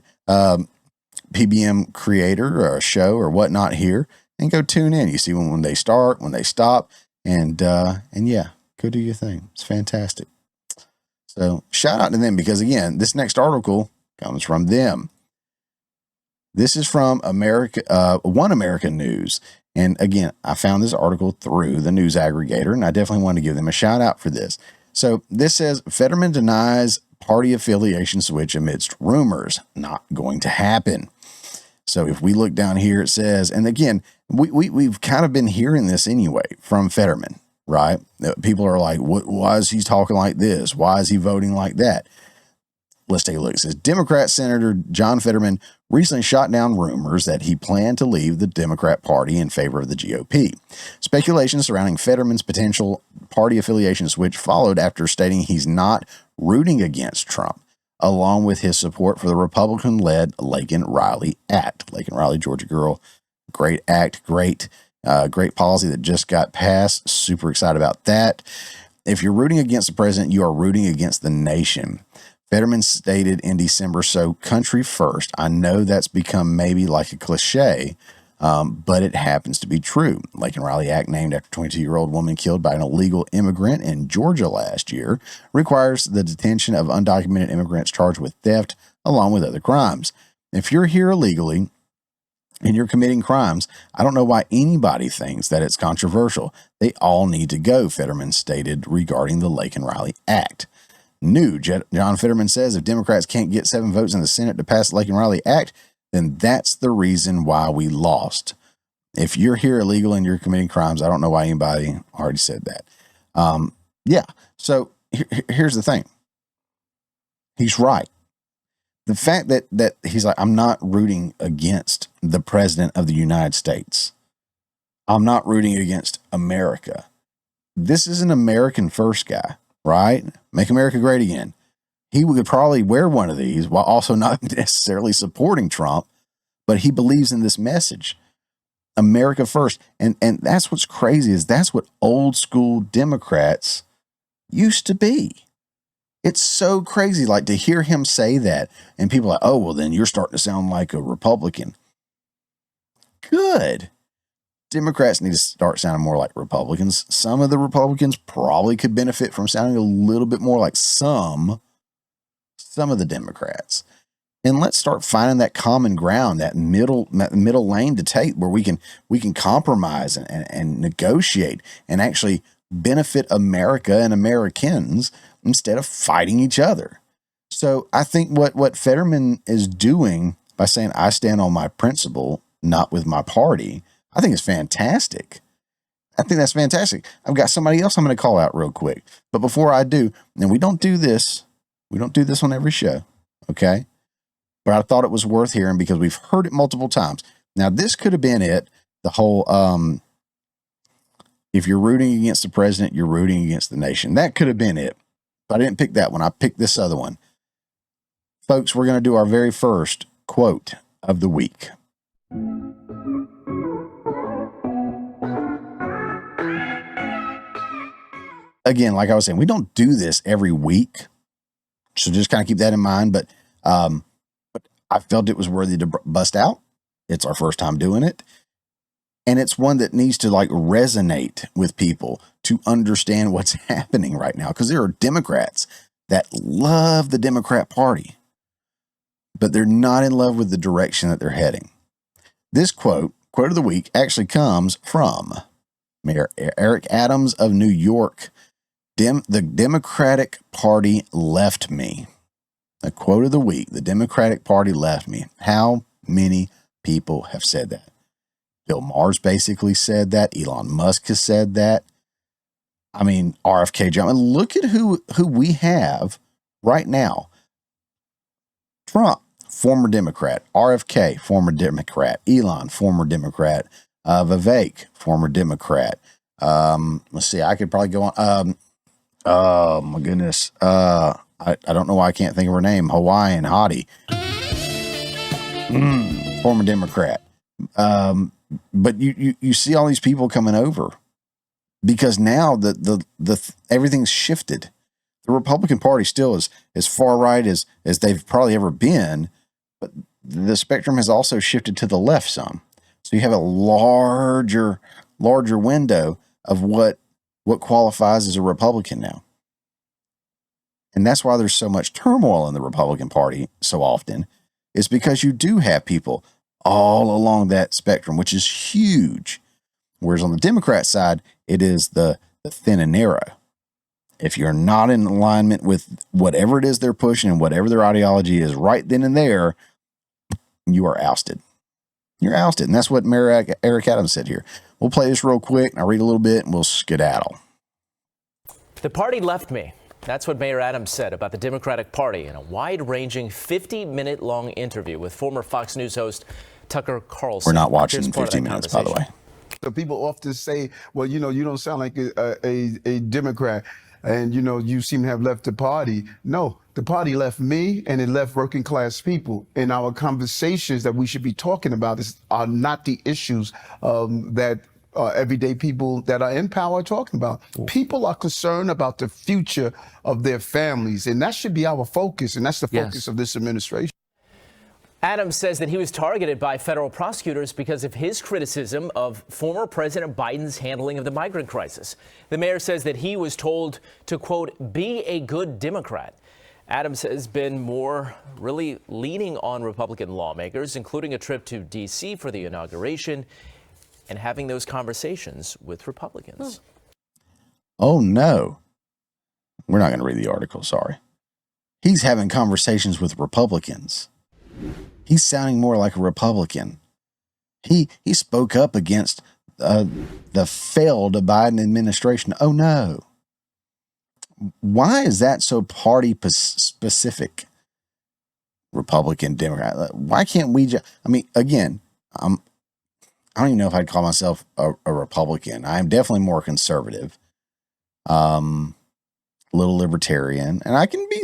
PBM creator or a show or whatnot here, and go tune in. You see when they start, when they stop, and yeah, go do your thing. It's fantastic. So shout out to them, because again, this next article comes from them. This is from One American News. And again, I found this article through the news aggregator, and I definitely want to give them a shout out for this. So this says, Fetterman denies party affiliation switch amidst rumors. Not going to happen. So if we look down here, it says, and again, we've kind of been hearing this anyway from Fetterman, right? People are like, why is he talking like this? Why is he voting like that? Let's take a look. It says, Democrat Senator John Fetterman recently shot down rumors that he planned to leave the Democrat Party in favor of the GOP. Speculation surrounding Fetterman's potential party affiliation switch followed after stating he's not rooting against Trump, along with his support for the Republican-led Laken-Riley Act. Laken-Riley, Georgia girl, great act, great policy that just got passed. Super excited about that. If you're rooting against the president, you are rooting against the nation. Fetterman stated in December, so country first. I know that's become maybe like a cliche, but it happens to be true. Laken-Riley Act, named after a 22-year-old woman killed by an illegal immigrant in Georgia last year, requires the detention of undocumented immigrants charged with theft along with other crimes. If you're here illegally and you're committing crimes, I don't know why anybody thinks that it's controversial. They all need to go, Fetterman stated regarding the Laken-Riley Act. New, John Fetterman says if Democrats can't get 7 votes in the Senate to pass the Laken-Riley Act, then that's the reason why we lost. If you're here illegal and you're committing crimes, I don't know why anybody already said that. Yeah, so here's the thing. He's right. The fact that he's like, I'm not rooting against the president of the United States. I'm not rooting against America. This is an American first guy. Right? Make America great again. He would probably wear one of these while also not necessarily supporting Trump, but he believes in this message. America first. And that's what's crazy, is that's what old school Democrats used to be. It's so crazy, like, to hear him say that, and people are like, oh, well, then you're starting to sound like a Republican. Good. Democrats need to start sounding more like Republicans. Some of the Republicans probably could benefit from sounding a little bit more like some of the Democrats. And let's start finding that common ground, that middle lane to take, where we can compromise and negotiate and actually benefit America and Americans instead of fighting each other. So I think what Fetterman is doing by saying, I stand on my principle, not with my party, I think it's fantastic. I think that's fantastic. I've got somebody else I'm going to call out real quick. But before I do, and we don't do this on every show, okay? But I thought it was worth hearing because we've heard it multiple times. Now, this could have been it, the whole, if you're rooting against the president, you're rooting against the nation. That could have been it. But I didn't pick that one. I picked this other one. Folks, we're going to do our very first quote of the week. Again, like I was saying, we don't do this every week, so just kind of keep that in mind. But I felt it was worthy to bust out. It's our first time doing it, and it's one that needs to like resonate with people to understand what's happening right now. Because there are Democrats that love the Democrat Party, but they're not in love with the direction that they're heading. This quote of the week, actually comes from Mayor Eric Adams of New York. The Democratic Party left me. A quote of the week, the Democratic Party left me. How many people have said that? Bill Maher's basically said that. Elon Musk has said that. I mean, RFK Jr. Look at who we have right now. Trump, former Democrat. RFK, former Democrat. Elon, former Democrat. Vivek, former Democrat. Let's see, I could probably go on. Oh my goodness. I don't know why I can't think of her name. Hawaiian Hottie. Former Democrat. But you see all these people coming over because now the everything's shifted. The Republican Party still is as far right as they've probably ever been, but the spectrum has also shifted to the left some. So you have a larger window of what qualifies as a Republican now. And that's why there's so much turmoil in the Republican Party so often, is because you do have people all along that spectrum, which is huge. Whereas on the Democrat side, it is the thin and narrow. If you're not in alignment with whatever it is they're pushing and whatever their ideology is right then and there, you are ousted. You're ousted. And that's what Mayor Eric Adams said here. We'll play this real quick. I'll read a little bit and we'll skedaddle. The party left me. That's what Mayor Adams said about the Democratic Party in a wide-ranging 50-minute-long interview with former Fox News host Tucker Carlson. We're not watching 15 minutes, by the way. So people often say, well, you don't sound like a Democrat, and, you seem to have left the party. No, the party left me, and it left working class people. And our conversations that we should be talking about are not the issues that everyday people that are in power are talking about. People are concerned about the future of their families, and that should be our focus, and that's the focus of this administration. Adams says that he was targeted by federal prosecutors because of his criticism of former President Biden's handling of the migrant crisis. The mayor says that he was told to, quote, be a good Democrat. Adams has been more really leaning on Republican lawmakers, including a trip to D.C. for the inauguration and having those conversations with Republicans. Oh, no. We're not going to read the article, sorry. He's having conversations with Republicans. He's sounding more like a Republican. He spoke up against the failed Biden administration. Oh, no. Why is that so party specific? Republican, Democrat. Why can't we just, again, I don't even know if I'd call myself a Republican. I'm definitely more conservative, a little libertarian, and I can be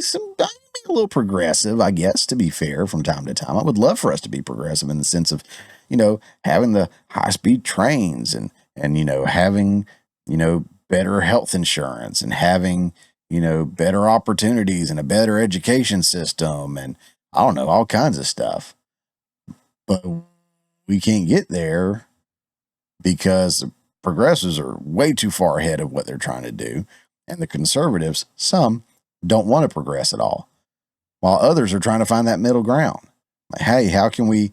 a little progressive, I guess, to be fair, from time to time. I would love for us to be progressive in the sense of, having the high-speed trains and having, better health insurance and having, better opportunities and a better education system and I don't know, all kinds of stuff. But we can't get there because the progressives are way too far ahead of what they're trying to do. And the conservatives, some, don't want to progress at all, while others are trying to find that middle ground. Like, hey, how can we,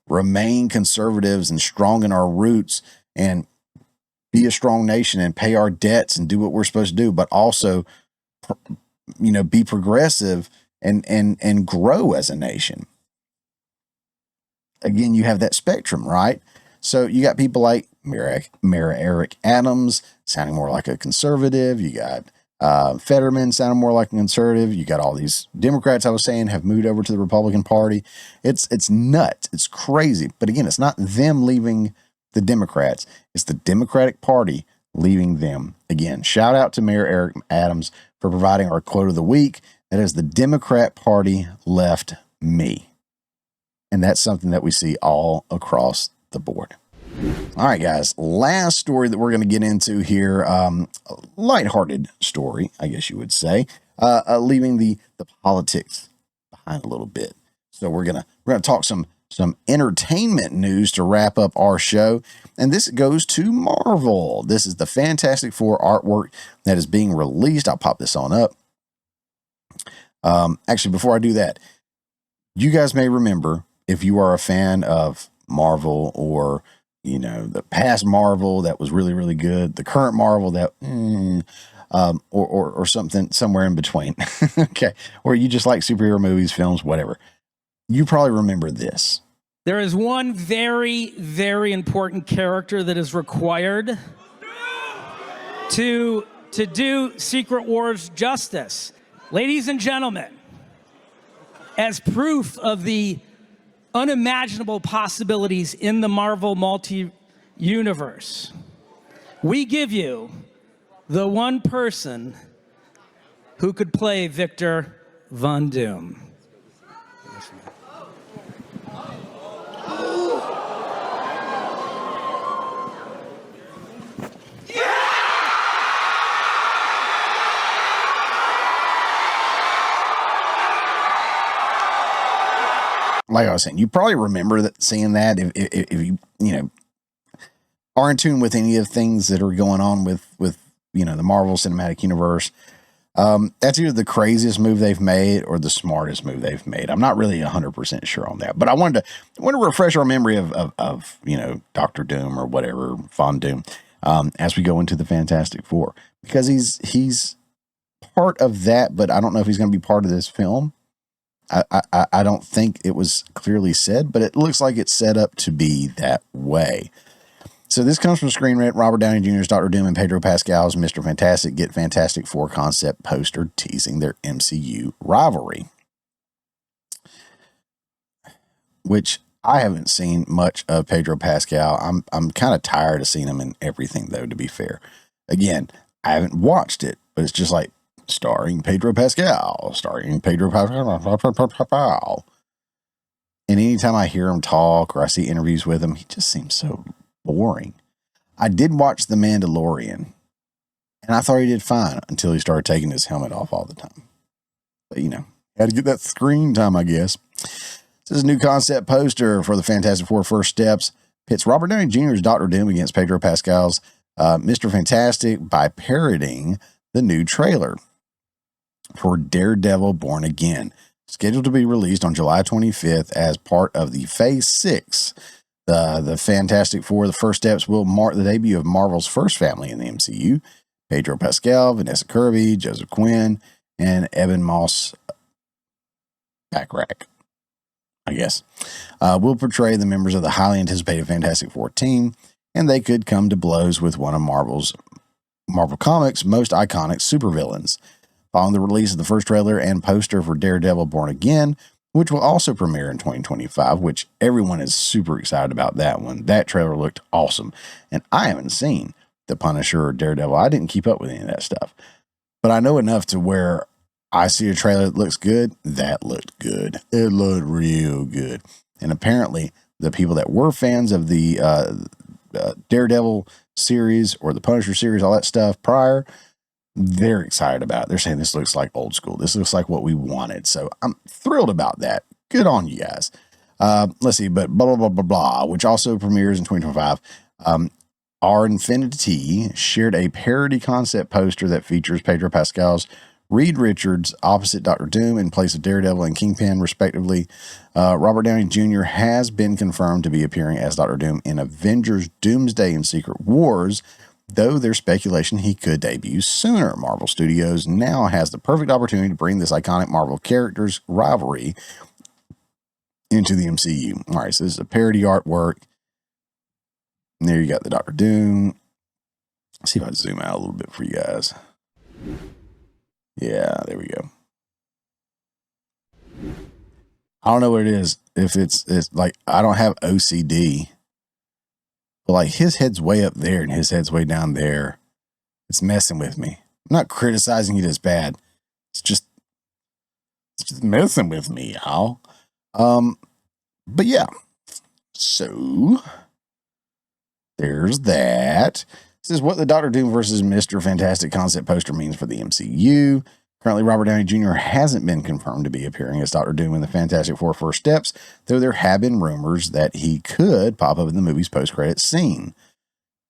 remain conservatives and strong in our roots and be a strong nation and pay our debts and do what we're supposed to do, but also, be progressive and grow as a nation. Again, you have that spectrum, right? So you got people like Mayor Eric Adams sounding more like a conservative. You got Fetterman sounding more like a conservative. You got all these Democrats, I was saying, have moved over to the Republican Party. It's nuts. It's crazy. But again, it's not them leaving the Democrats. It's the Democratic Party leaving them. Again, shout out to Mayor Eric Adams for providing our quote of the week. That is, the Democrat Party left me. And that's something that we see all across the board. All right, guys, last story that we're going to get into here, a lighthearted story, I guess you would say, leaving the politics behind a little bit. So we're gonna talk some entertainment news to wrap up our show, and this goes to Marvel. This is the Fantastic Four artwork that is being released. I'll pop this on up. Actually, before I do that, you guys may remember, if you are a fan of Marvel or the past Marvel that was really, really good, the current Marvel that, or something somewhere in between. Okay. Or you just like superhero movies, films, whatever. You probably remember this. There is one very, very important character that is required to do Secret Wars justice. Ladies and gentlemen, as proof of the unimaginable possibilities in the Marvel multi-universe, we give you the one person who could play Victor Von Doom. like I was saying, you probably remember that seeing that if you are in tune with any of the things that are going on with the Marvel Cinematic Universe. That's either the craziest move they've made or the smartest move they've made. I'm not really 100% sure on that, but I wanted to refresh our memory of Dr. Doom or whatever, Von Doom, as we go into the Fantastic Four, because he's part of that, but I don't know if he's going to be part of this film. I don't think it was clearly said, but it looks like it's set up to be that way. So this comes from Screen Rant. Robert Downey Jr.'s Dr. Doom and Pedro Pascal's Mr. Fantastic get Fantastic Four concept poster teasing their MCU rivalry. Which I haven't seen much of Pedro Pascal. I'm kind of tired of seeing him in everything, though, to be fair. Again, I haven't watched it, but it's just like starring Pedro Pascal. And anytime I hear him talk or I see interviews with him, he just seems so boring. I did watch The Mandalorian, and I thought he did fine until he started taking his helmet off all the time. But, had to get that screen time, I guess. This is a new concept poster for the Fantastic Four First Steps. Pits Robert Downey Jr.'s Dr. Doom against Pedro Pascal's Mr. Fantastic by parroting the new trailer for Daredevil Born Again, scheduled to be released on July 25th as part of the Phase 6. The Fantastic Four, the First Steps, will mark the debut of Marvel's first family in the MCU. Pedro Pascal, Vanessa Kirby, Joseph Quinn, and Eben Moss Backrack, I guess, will portray the members of the highly anticipated Fantastic Four team, and they could come to blows with one of Marvel Comics' most iconic supervillains. Following the release of the first trailer and poster for Daredevil Born Again, which will also premiere in 2025, which everyone is super excited about that one. That trailer looked awesome. And I haven't seen The Punisher or Daredevil. I didn't keep up with any of that stuff. But I know enough to where I see a trailer that looks good. That looked good. It looked real good. And apparently, the people that were fans of the Daredevil series or the Punisher series, all that stuff prior, they're excited about it. They're saying this looks like old school. This looks like what we wanted. So I'm thrilled about that. Good on you guys. Let's see, but blah, blah, blah, blah, blah, which also premieres in 2025. Our Infinity shared a parody concept poster that features Pedro Pascal's Reed Richards opposite Dr. Doom in place of Daredevil and Kingpin, respectively. Robert Downey Jr. has been confirmed to be appearing as Dr. Doom in Avengers Doomsday and Secret Wars, though there's speculation he could debut sooner. Marvel Studios now has the perfect opportunity to bring this iconic Marvel characters rivalry into the MCU. All right, so this is a parody artwork. And there you got the Dr. Doom. Let's see if I zoom out a little bit for you guys. Yeah, there we go. I don't know what it is. If it's like, I don't have OCD. But like his head's way up there and his head's way down there. It's messing with me. I'm not criticizing it as bad. It's just messing with me, y'all. But yeah. So there's that. This is what the Dr. Doom versus Mr. Fantastic concept poster means for the MCU. Currently, Robert Downey Jr. hasn't been confirmed to be appearing as Dr. Doom in the Fantastic Four First Steps, though there have been rumors that he could pop up in the movie's post-credits scene.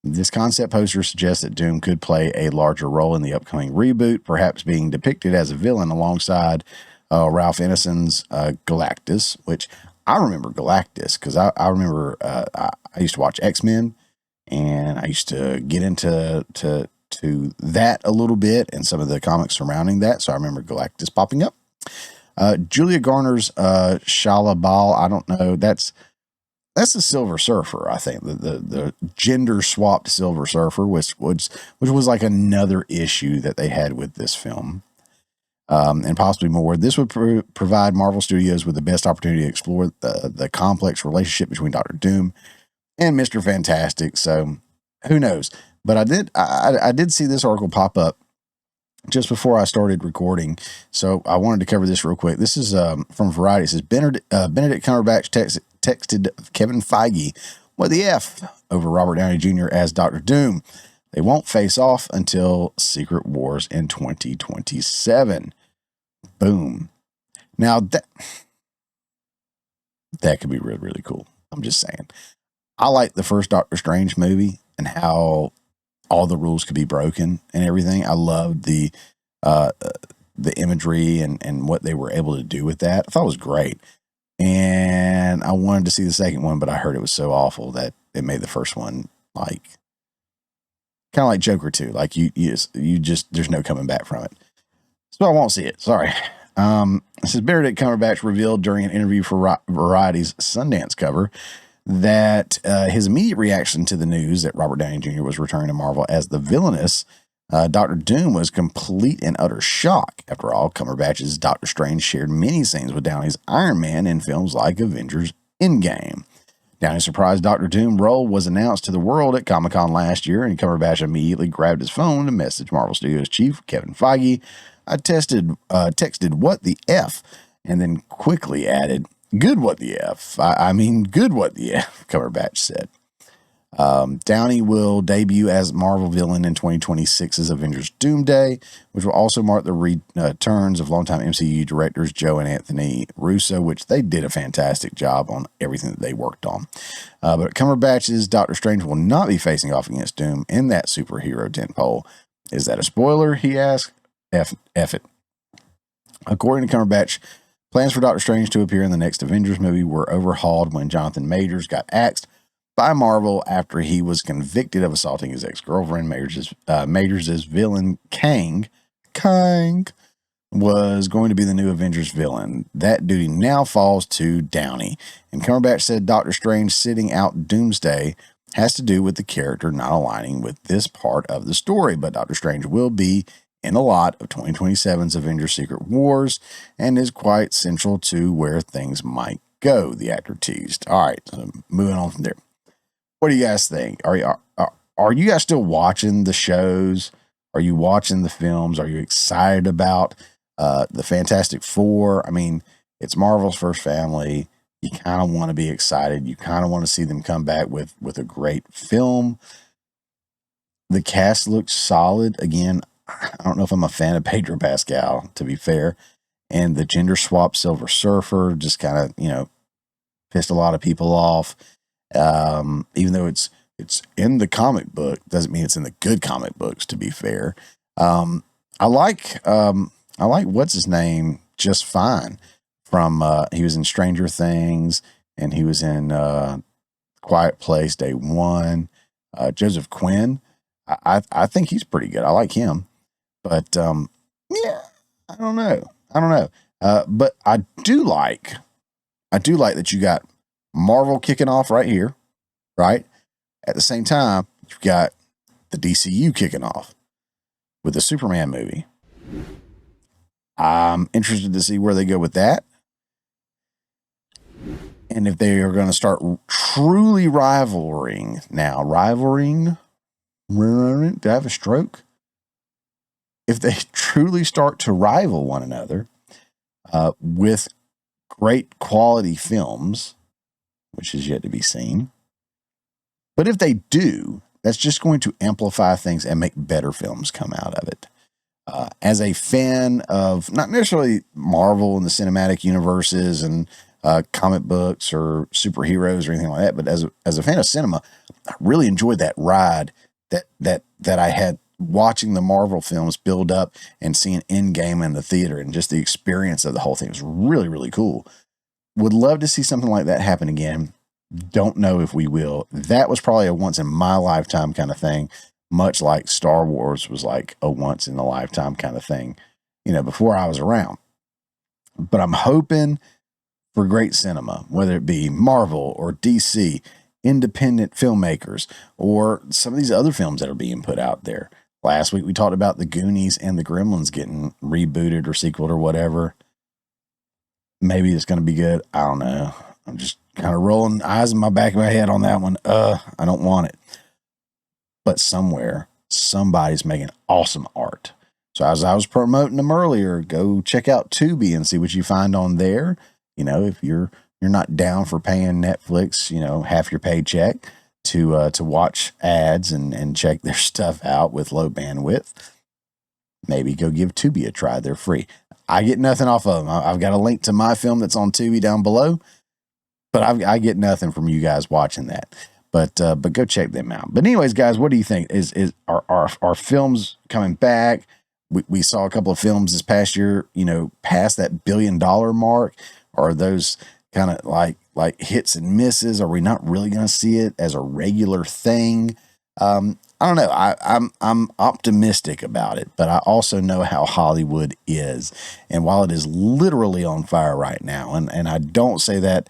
This concept poster suggests that Doom could play a larger role in the upcoming reboot, perhaps being depicted as a villain alongside Ralph Ineson's Galactus, which I remember Galactus because I remember I used to watch X-Men, and I used to get into that a little bit and some of the comics surrounding that. So I remember Galactus popping up. Julia Garner's Shala Bal, I don't know. That's the Silver Surfer, I think. The gender swapped Silver Surfer, which was like another issue that they had with this film. And possibly more. This would provide Marvel Studios with the best opportunity to explore the complex relationship between Dr. Doom and Mr. Fantastic. So who knows? But I did see this article pop up just before I started recording, so I wanted to cover this real quick. This is from Variety. It says Benedict Cumberbatch texted Kevin Feige, "What the F?" over Robert Downey Jr. as Dr. Doom. They won't face off until Secret Wars in 2027. Boom. Now that could be really, really cool. I'm just saying. I like the first Doctor Strange movie and how all the rules could be broken and everything. I loved the imagery and what they were able to do with that. I thought it was great. And I wanted to see the second one, but I heard it was so awful that it made the first one like kind of like Joker 2. Like you just, there's no coming back from it. So I won't see it. Sorry. This is Benedict Cumberbatch revealed during an interview for Variety's Sundance cover that his immediate reaction to the news that Robert Downey Jr. was returning to Marvel as the villainous Doctor Doom was complete and utter shock. After all, Cumberbatch's Doctor Strange shared many scenes with Downey's Iron Man in films like Avengers Endgame. Downey's surprise Doctor Doom role was announced to the world at Comic-Con last year, and Cumberbatch immediately grabbed his phone to message Marvel Studios chief Kevin Feige. I texted what the F, and then quickly added, good what the F. I mean, good what the F, Cumberbatch said. Downey will debut as Marvel villain in 2026's Avengers Doomsday, which will also mark the returns of longtime MCU directors Joe and Anthony Russo, which they did a fantastic job on everything that they worked on. But Cumberbatch's Doctor Strange will not be facing off against Doom in that superhero tentpole. Is that a spoiler? He asked. F it. According to Cumberbatch, plans for Doctor Strange to appear in the next Avengers movie were overhauled when Jonathan Majors got axed by Marvel after he was convicted of assaulting his ex-girlfriend. Majors' villain Kang was going to be the new Avengers villain. That duty now falls to Downey. And Cumberbatch said Doctor Strange sitting out Doomsday has to do with the character not aligning with this part of the story, but Doctor Strange will be in a lot of 2027's Avengers Secret Wars and is quite central to where things might go, the actor teased. All right, so moving on from there. What do you guys think? Are you guys still watching the shows? Are you watching the films? Are you excited about the Fantastic Four? I mean, it's Marvel's first family. You kind of want to be excited. You kind of want to see them come back with a great film. The cast looks solid. Again, I don't know if I'm a fan of Pedro Pascal, to be fair. And the gender swap Silver Surfer just kind of, pissed a lot of people off. Even though it's in the comic book, doesn't mean it's in the good comic books, to be fair. I like what's his name just fine from he was in Stranger Things and he was in Quiet Place Day One. Joseph Quinn. I think he's pretty good. I like him. But yeah, I don't know. But I do like that you got Marvel kicking off right here, right? At the same time, you've got the DCU kicking off with the Superman movie. I'm interested to see where they go with that. And if they are going to start truly rivaling. Did I have a stroke? If they truly start to rival one another with great quality films, which is yet to be seen. But if they do, that's just going to amplify things and make better films come out of it. As a fan of not necessarily Marvel and the cinematic universes and comic books or superheroes or anything like that, but as a fan of cinema, I really enjoyed that ride that I had watching the Marvel films build up and seeing Endgame in the theater, and just the experience of the whole thing was really, really cool. Would love to see something like that happen again. Don't know if we will. That was probably a once in my lifetime kind of thing, much like Star Wars was like a once in a lifetime kind of thing, before I was around. But I'm hoping for great cinema, whether it be Marvel or DC, independent filmmakers, or some of these other films that are being put out there. Last week we talked about the Goonies and the Gremlins getting rebooted or sequeled or whatever. Maybe it's going to be good. I don't know. I'm just kind of rolling eyes in my back of my head on that one. I don't want it. But somewhere, somebody's making awesome art. So as I was promoting them earlier, go check out Tubi and see what you find on there. If you're not down for paying Netflix, half your paycheck to watch ads and check their stuff out with low bandwidth, maybe go give Tubi a try. They're free. I get nothing off of them. I've got a link to my film that's on Tubi down below. but I get nothing from you guys watching that. But go check them out. But anyways, guys, what do you think? Are films coming back? We saw a couple of films this past year, past that $1 billion mark. Or are those kind of like hits and misses? Are we not really going to see it as a regular thing? I don't know. I'm optimistic about it, but I also know how Hollywood is. And while it is literally on fire right now, and I don't say that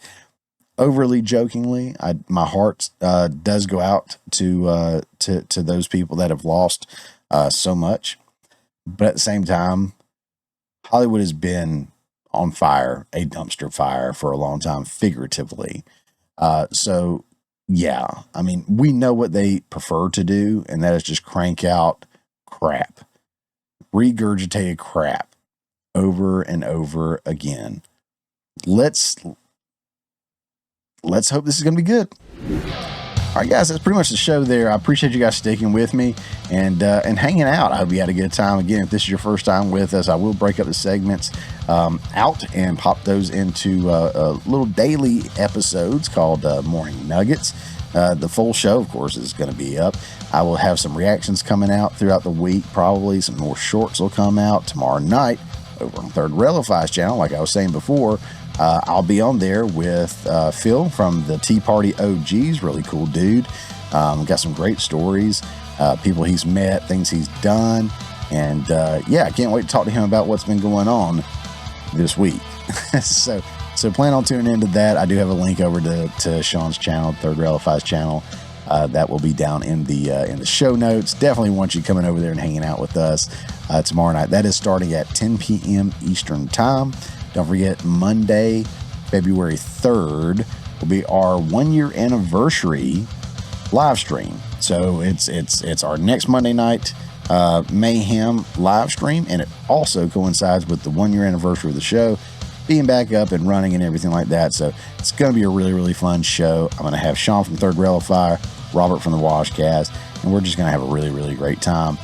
overly jokingly, my heart does go out to those people that have lost so much. But at the same time, Hollywood has been on fire, a dumpster fire for a long time, figuratively. So yeah, I mean, we know what they prefer to do, and that is just crank out crap, regurgitated crap over and over again. Let's hope this is going to be good. All right, guys, that's pretty much the show there. I appreciate you guys sticking with me and hanging out. I hope you had a good time. Again, if this is your first time with us, I will break up the segments out and pop those into little daily episodes called Morning Nuggets. The full show, of course, is going to be up. I will have some reactions coming out throughout the week. Probably some more shorts will come out tomorrow night over on Third Railify's channel. Like I was saying before, I'll be on there with Phil from the Tea Party OGs. Really cool dude. Got some great stories, people he's met, things he's done. And yeah, I can't wait to talk to him about what's been going on this week. So plan on tuning into that. I do have a link over to Sean's channel, Third Railify's channel. That will be down in the show notes. Definitely want you coming over there and hanging out with us tomorrow night. That is starting at 10 p.m. Eastern Time. Don't forget, Monday, February 3rd, will be our 1-year anniversary live stream. So it's our next Monday night Mayhem live stream, and it also coincides with the 1-year anniversary of the show being back up and running and everything like that. So it's going to be a really, really fun show. I'm going to have Sean from Third Railify, Robert from the Washcast, and we're just going to have a really, really great time.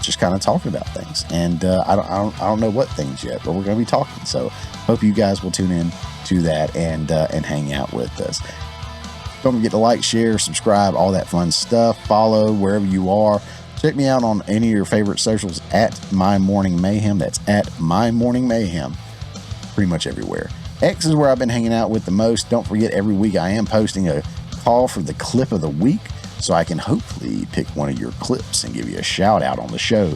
Just kind of talking about things, and I don't know what things yet, but we're going to be talking. So hope you guys will tune in to that and hang out with us. Don't forget to like, share, subscribe, all that fun stuff. Follow wherever you are. Check me out on any of your favorite socials at My Morning Mayhem. That's at My Morning Mayhem. Pretty much everywhere. X is where I've been hanging out with the most. Don't forget, every week I am posting a call for the clip of the week, so I can hopefully pick one of your clips and give you a shout out on the show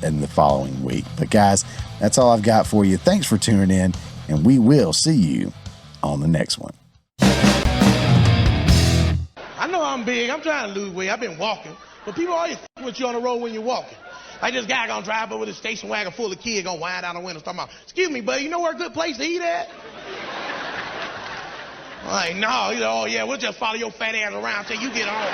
in the following week. But guys, that's all I've got for you. Thanks for tuning in, and we will see you on the next one. I know I'm big. I'm trying to lose weight. I've been walking. But people always f*** with you on the road when you're walking. Like this guy gonna drive over the station wagon full of kids, gonna wind down the window, talking about, excuse me, buddy, you know where a good place to eat at? I'm like, no. Oh yeah, we'll just follow your fat ass around till you get home.